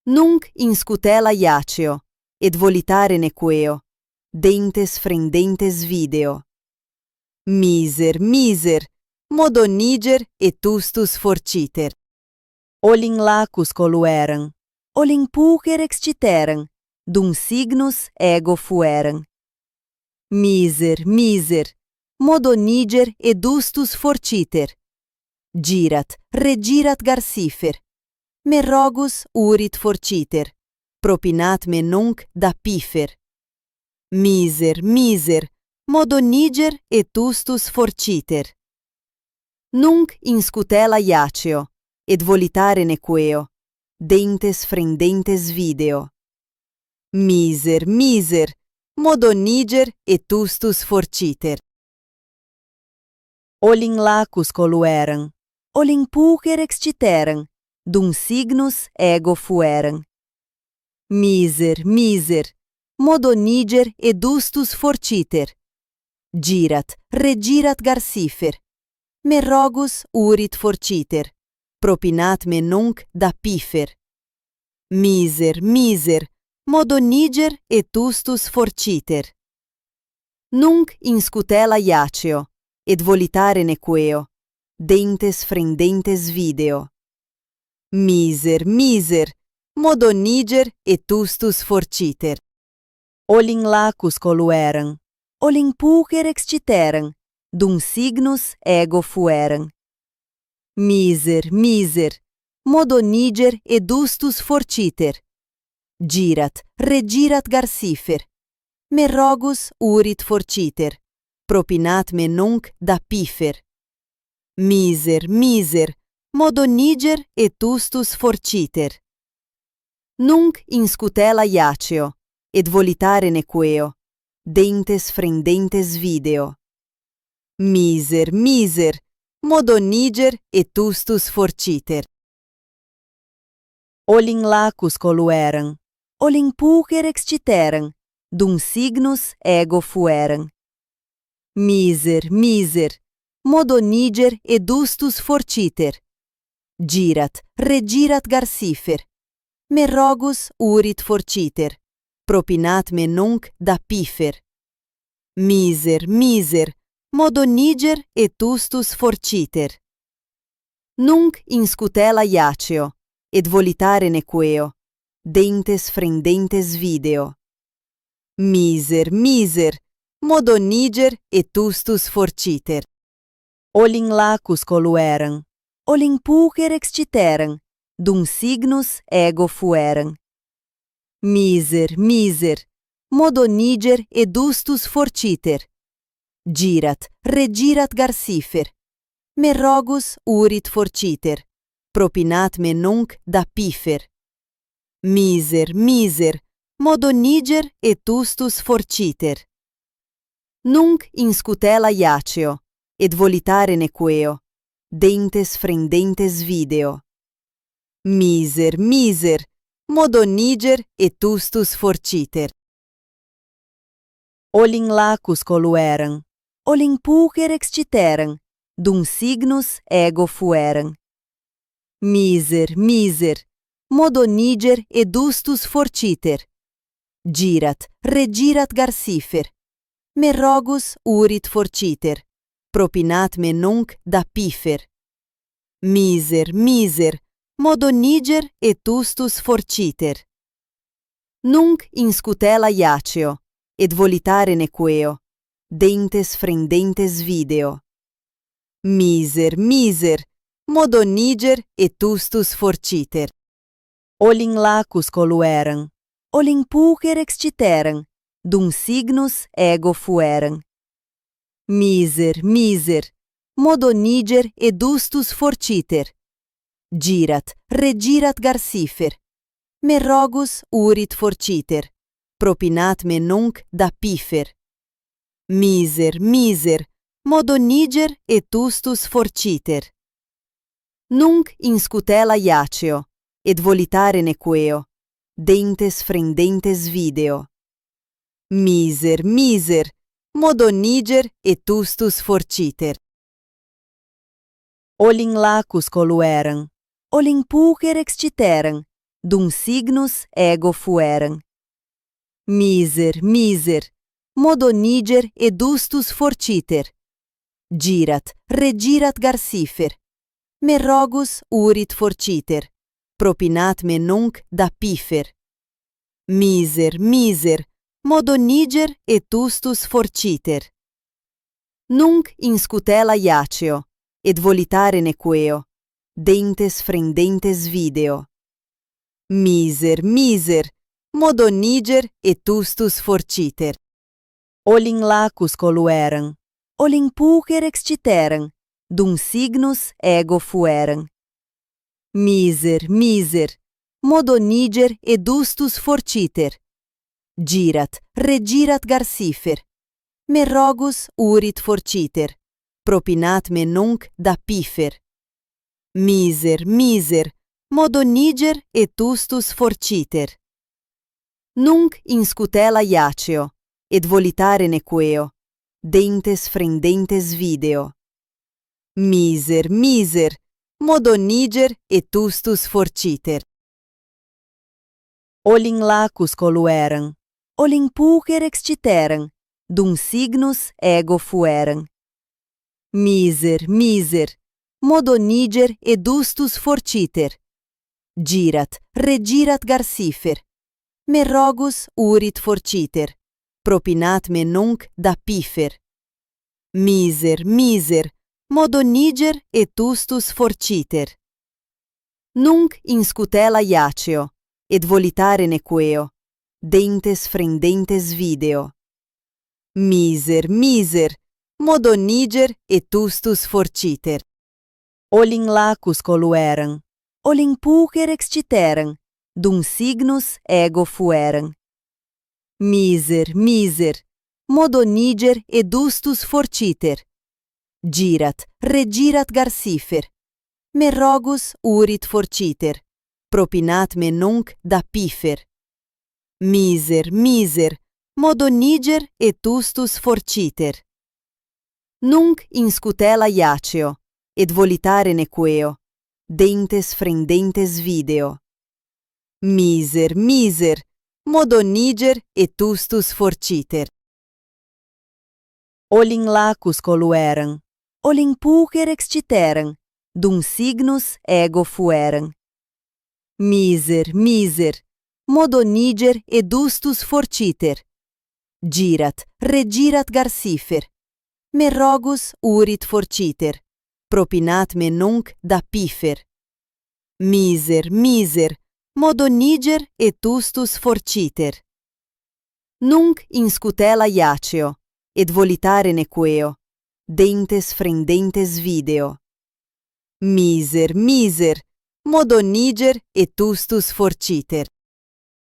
Nunc in scutela iaceo, et volitare nequeo, dentes frendentes video. Miser, modoniger etustus forciter. Olin lacus colueram, olin pulcher extiteram, dum signus ego fueram. Miser, modoniger edustus forciter. Girat, regirat garcifer. Me rogus urit forciter, propinat me nunc da pifer. Miser, modoniger etustus forciter. Nunc in scutela iaceo, et volitare nequeo, dentes frendentes video. Miser, modoniger etustus forciter. Olin lacus colueram, olin pulcher extiteram, dum signus ego fueram. Miser, modoniger edustus forciter. Girat, regirat garcifer. Me rogus urit forciter, propinat me nunc da pifer. Miser, modoniger etustus forciter. Nunc in scutela iaceo, et volitare nequeo, dentes frendentes video. Miser, modoniger etustus forciter. Olin lacus colueram, olin pulcher extiteram, dum signus ego fueram. Miser, modoniger edustus forciter. Girat, regirat garcifer. Me rogus urit forciter, propinat me nunc da pifer. Miser, modoniger etustus forciter. Nunc in scutela iaceo, et volitare nequeo, dentes frendentes video. Miser, modoniger etustus forciter. Olin lacus colueram, olin pulcher extiteram, dum signus ego fueram. Miser, modoniger edustus forciter. girat, regirat garsifer, me rogus urit forciter, propinat me nunc da pifer. Miser, miser, modo niger et ustus forciter. Nunc in scutela iaceo, et volitare nequeo, dentes frendentes video. Miser, miser, modo niger et ustus forciter. Olin lacus colueran, olin pulcher exciteran, dum signus ego fueran. Miser, miser, modo niger et ustus forciter. Girat, regirat garsifer, me rogus urit forciter, propinat me nunc da pifer. Miser, miser, modo niger et ustus forciter. Nunc in scutela iaceo, et volitare nequeo, dentes frendentes video. Miser, miser, modo niger et ustus forciter. Olin lacus colueran, olin pulcher exciteran, dum signus ego fueran. Miser, miser, modo niger et ustus forciter. Girat, regirat garsifer, me rogus urit forciter, propinat me nunc da pifer. Miser, miser, modo niger et ustus forciter. Nunc in scutela iaceo, et volitare nequeo, dentes frendentes video. Miser, miser, modo niger et ustus forciter. Olin lacus colueran, olin pulcher exciteran, dum signus ego fueran. Miser, miser, modo niger et ustus forciter. Girat, regirat garsifer, me rogus urit forciter, propinat me nunc da pifer. Miser, miser, modo niger et ustus forciter. Nunc in scutela iaceo, et volitare nequeo, dentes frendentes video. Miser, miser, modo niger et ustus forciter. Olin lacus colueran, olin pulcher exciteran, dum signus ego fueran. Miser, miser, modo niger et ustus forciter. Girat, regirat garsifer, me rogus urit forciter, propinat me nunc da pifer. Miser, miser, modo niger et ustus forciter. Nunc in scutela iaceo, et volitare nequeo, dentes frendentes video. Miser, miser, modo niger et ustus forciter. Olin lacus colueran, olin pulcher exciteran, dum signus ego fueran. Miser, miser, modo niger et ustus forciter. Girat, regirat garsifer, me rogus urit forciter, propinat me nunc da pifer. Miser, miser, modo niger et ustus forciter. Nunc in scutela iaceo, et volitare nequeo, dentes frendentes video. Miser, miser, modo niger et ustus forciter. Olin lacus colueran, olin pulcher exciteran, dum signus ego fueran. Miser, miser, modo niger et ustus forciter. Girat, regirat garsifer, me rogus urit forciter, propinat me nunc da pifer. Miser, miser, modo niger et ustus forciter. Nunc in scutela iaceo, et volitare nequeo, dentes frendentes video. Miser, miser, modo niger et ustus forciter. Olin lacus colueran, olin pulcher exciteran, dum signus ego fueran. Miser, miser, modo niger et ustus forciter. Girat, regirat garsifer, me rogus urit forciter, propinat me nunc da pifer. Miser, miser, modo niger et ustus forciter. Nunc in scutela iaceo, et volitare nequeo, dentes frendentes video. Miser, miser, modoniger etustus forciter. Olin lacus colueram, olin pulcher exciteram, dum signus ego fueram. Miser, miser, modoniger edustus forciter. Girat, regirat garcifer. Me rogus urit forciter, propinat me nunc da pifer. Miser, miser, modoniger etustus forciter. Nunc in scutela iaceo, et volitare nequeo, dentes frendentes video. Miser, miser, modoniger etustus forciter.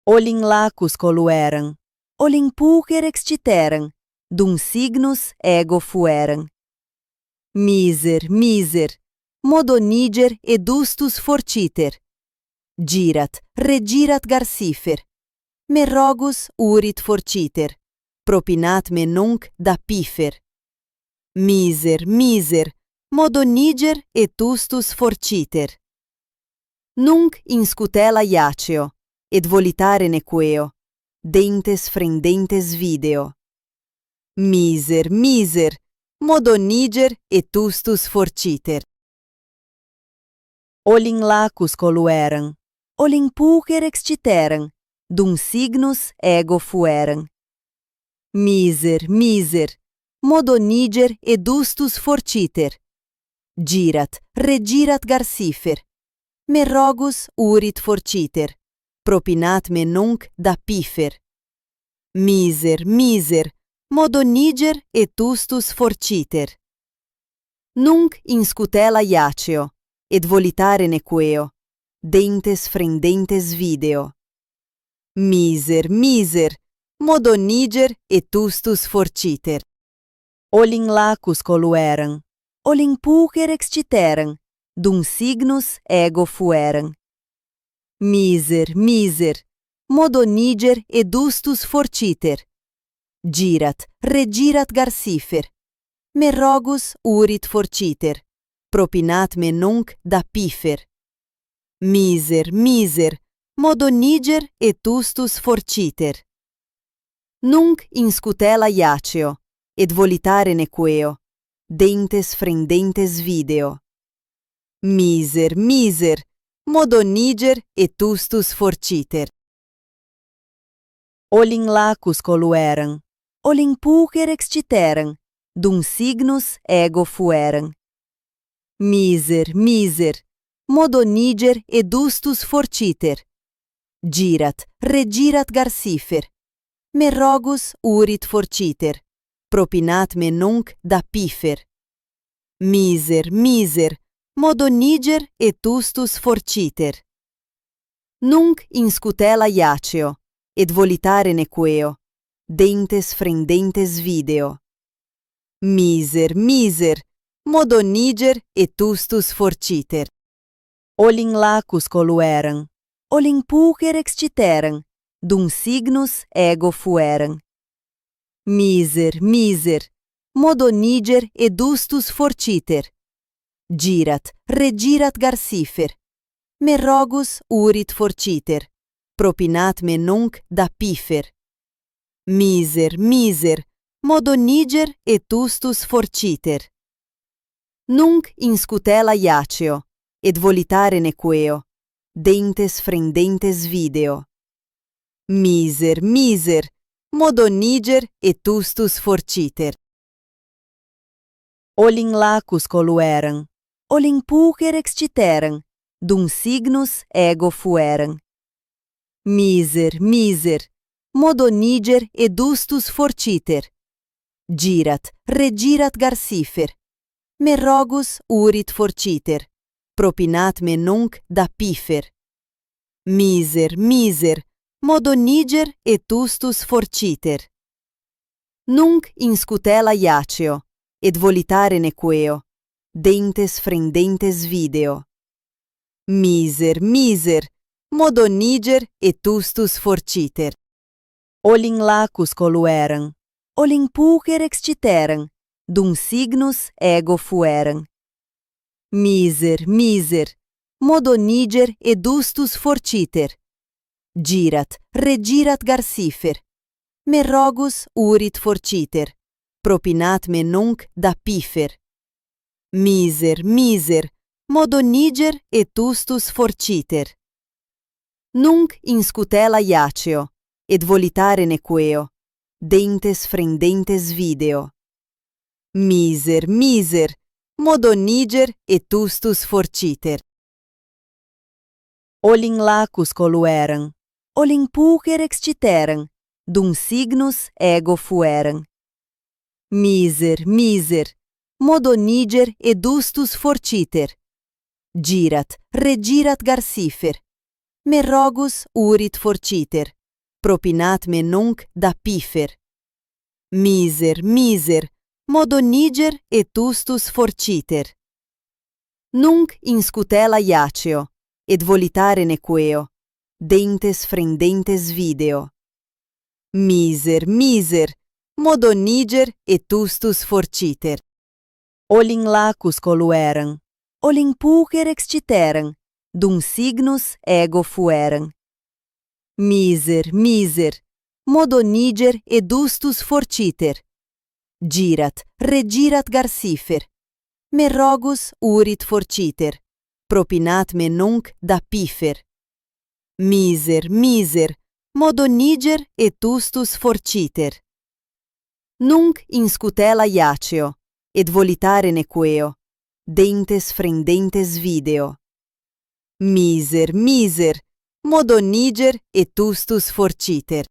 Olin lacus colueram, olin pulcher exciteram, dum signus ego fueram. Miser, miser, modoniger edustus forciter. Girat, regirat garcifer. Me rogus urit forciter, propinat me nunc da pifer. Miser, miser, modoniger etustus forciter. Nunc in scutela iaceo, et volitare nequeo, dentes frendentes video. Miser, miser, modoniger etustus forciter. Olin lacus colueram, olin pulcher exciteram, dum signus ego fueram. Miser, miser, modoniger edustus forciter. Girat, regirat garcifer. Me rogus urit forciter, propinat me nunc da pifer. Miser, miser, modoniger etustus forciter. Nunc in scutela iaceo, et volitare nequeo, dentes frendentes video. Miser, miser, modoniger etustus forciter. Olin lacus colueram, olin pulcher exciteram, dum signus ego fueram. Miser, miser, modoniger edustus forciter. Girat, regirat garcifer. Me rogus urit forciter, propinat me nunc da pifer. Miser, miser, modoniger etustus forciter. Nunc in scutela iaceo, et volitare nequeo, dentes frendentes video. Miser, miser, modoniger etustus forciter. Olin lacus colueram, olin pulcher exciteram, dum signus ego fueram. Miser, miser, modoniger edustus forciter. Girat, regirat garcifer. Me rogus urit forciter, propinat me nunc da pifer. Miser, miser, modoniger etustus forciter. Nunc in scutela iaceo, et volitare nequeo, dentes frendentes video. Miser, miser, modoniger etustus forciter. Olin lacus colueram, olin pulcher exciteram, dum signus ego fueram. Miser, miser, modoniger edustus forciter. Girat, regirat garcifer. Me rogus urit forciter, propinat me nunc da pifer. Miser, miser, modoniger etustus forciter. Nunc in scutela iaceo, et volitare nequeo, dentes frendentes video. Miser, miser, modoniger etustus forciter. Olin lacus colueram, olin pulcher exciteram, dum signus ego fueram. Miser, miser, modoniger edustus forciter. Girat, regirat garcifer. Me rogus urit forciter, propinat me nunc da pifer. Miser, miser, modoniger etustus forciter. Nunc in scutela iaceo, et volitare nequeo, dentes frendentes video. Miser, miser, modoniger etustus forciter. Olin lacus colueram, olin pulcher exciteram, dum signus ego fueram. Miser, miser, modoniger edustus forciter. Girat, regirat garcifer. Me rogus urit forciter. Propinat me nunc da pifer. Miser, modoniger etustus forciter. Nunc in scutela iaceo, et volitare nequeo, dentes frendentes video. Miser, modoniger etustus forciter. Olin lacus colueram, olin pulcher exciteram, dum signus ego fueram. Miser, modoniger edustus forciter. Girat, regirat garcifer. Me rogus urit forciter. Propinat me nunc da pifer. Miser, modoniger etustus forciter. Nunc in scutela iaceo, et volitare nequeo, dentes frendentes video. Miser, modoniger etustus forciter. Olin lacus colueram, olin pulcher exciteram, dum signus ego fueram. Miser, modoniger edustus forciter. Girat, regirat garcifer. Me rogus urit forciter. Propinat me nunc da pifer. Miser, modoniger etustus forciter. Nunc in scutela iaceo, et volitare nequeo, dentes frendentes video. Miser, modoniger etustus forciter.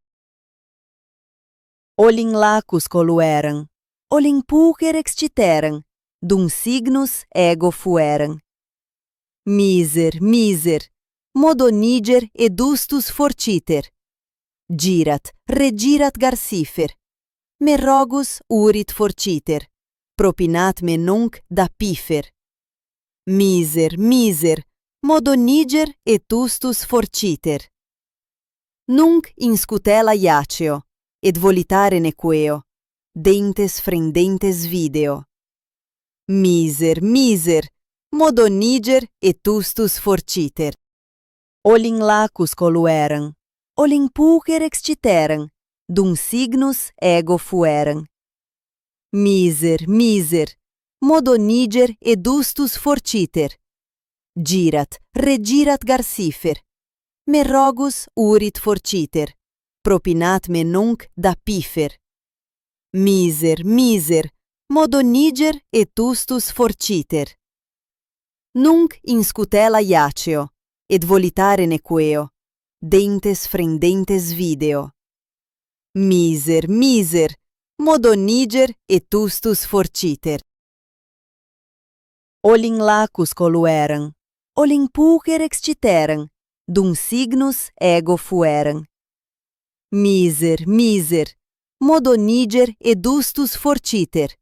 Olin lacus colueram, olin pulcher exciteram, dum signus ego fueram. Miser, modoniger edustus forciter. Girat, regirat garcifer. Me rogus urit forciter. Propinat me nunc da pifer. Miser, modoniger etustus forciter. Nunc in scutela iaceo, et volitare nequeo, dentes frendentes video. Miser, modoniger etustus forciter. Olin lacus colueram, olin pulcher exciteram, dum signus ego fueram. Miser, modoniger edustus forciter. Girat, regirat garcifer. Me rogus urit forciter. Propinat me nunc da pifer. Miser, modoniger etustus forciter. Nunc in scutela iaceo, et volitare nequeo, dentes frendentes video. Miser, modoniger etustus forciter. Olin lacus colueram, olin pulcher exciteram, dum signus ego fueram. Miser, modoniger edustus forciter.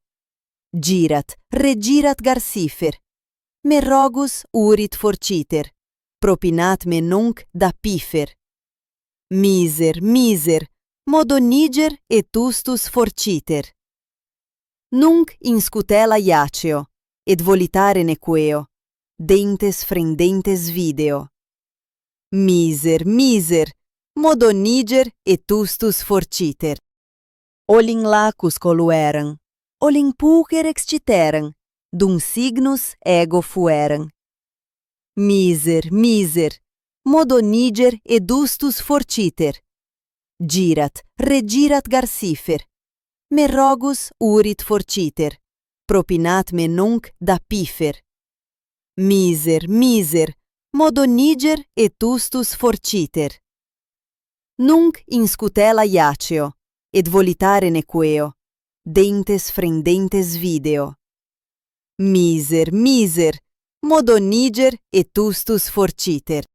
Girat, regirat garcifer. Me rogus urit forciter. Propinat me nunc da pifer. Miser, modoniger etustus forciter. Nunc in scutela iaceo, et volitare nequeo, dentes frendentes video. Miser, modoniger etustus forciter. Olin lacus colueram, olin pulcher exciteram, dum signus ego fueram. Miser, modoniger edustus forciter. Girat, regirat garcifer. Me rogus urit forciter. Propinat me nunc da pifer. Miser, modoniger etustus forciter. Nunc in scutela iaceo, et volitare nequeo, dentes frendentes video. Miser, modoniger etustus forciter.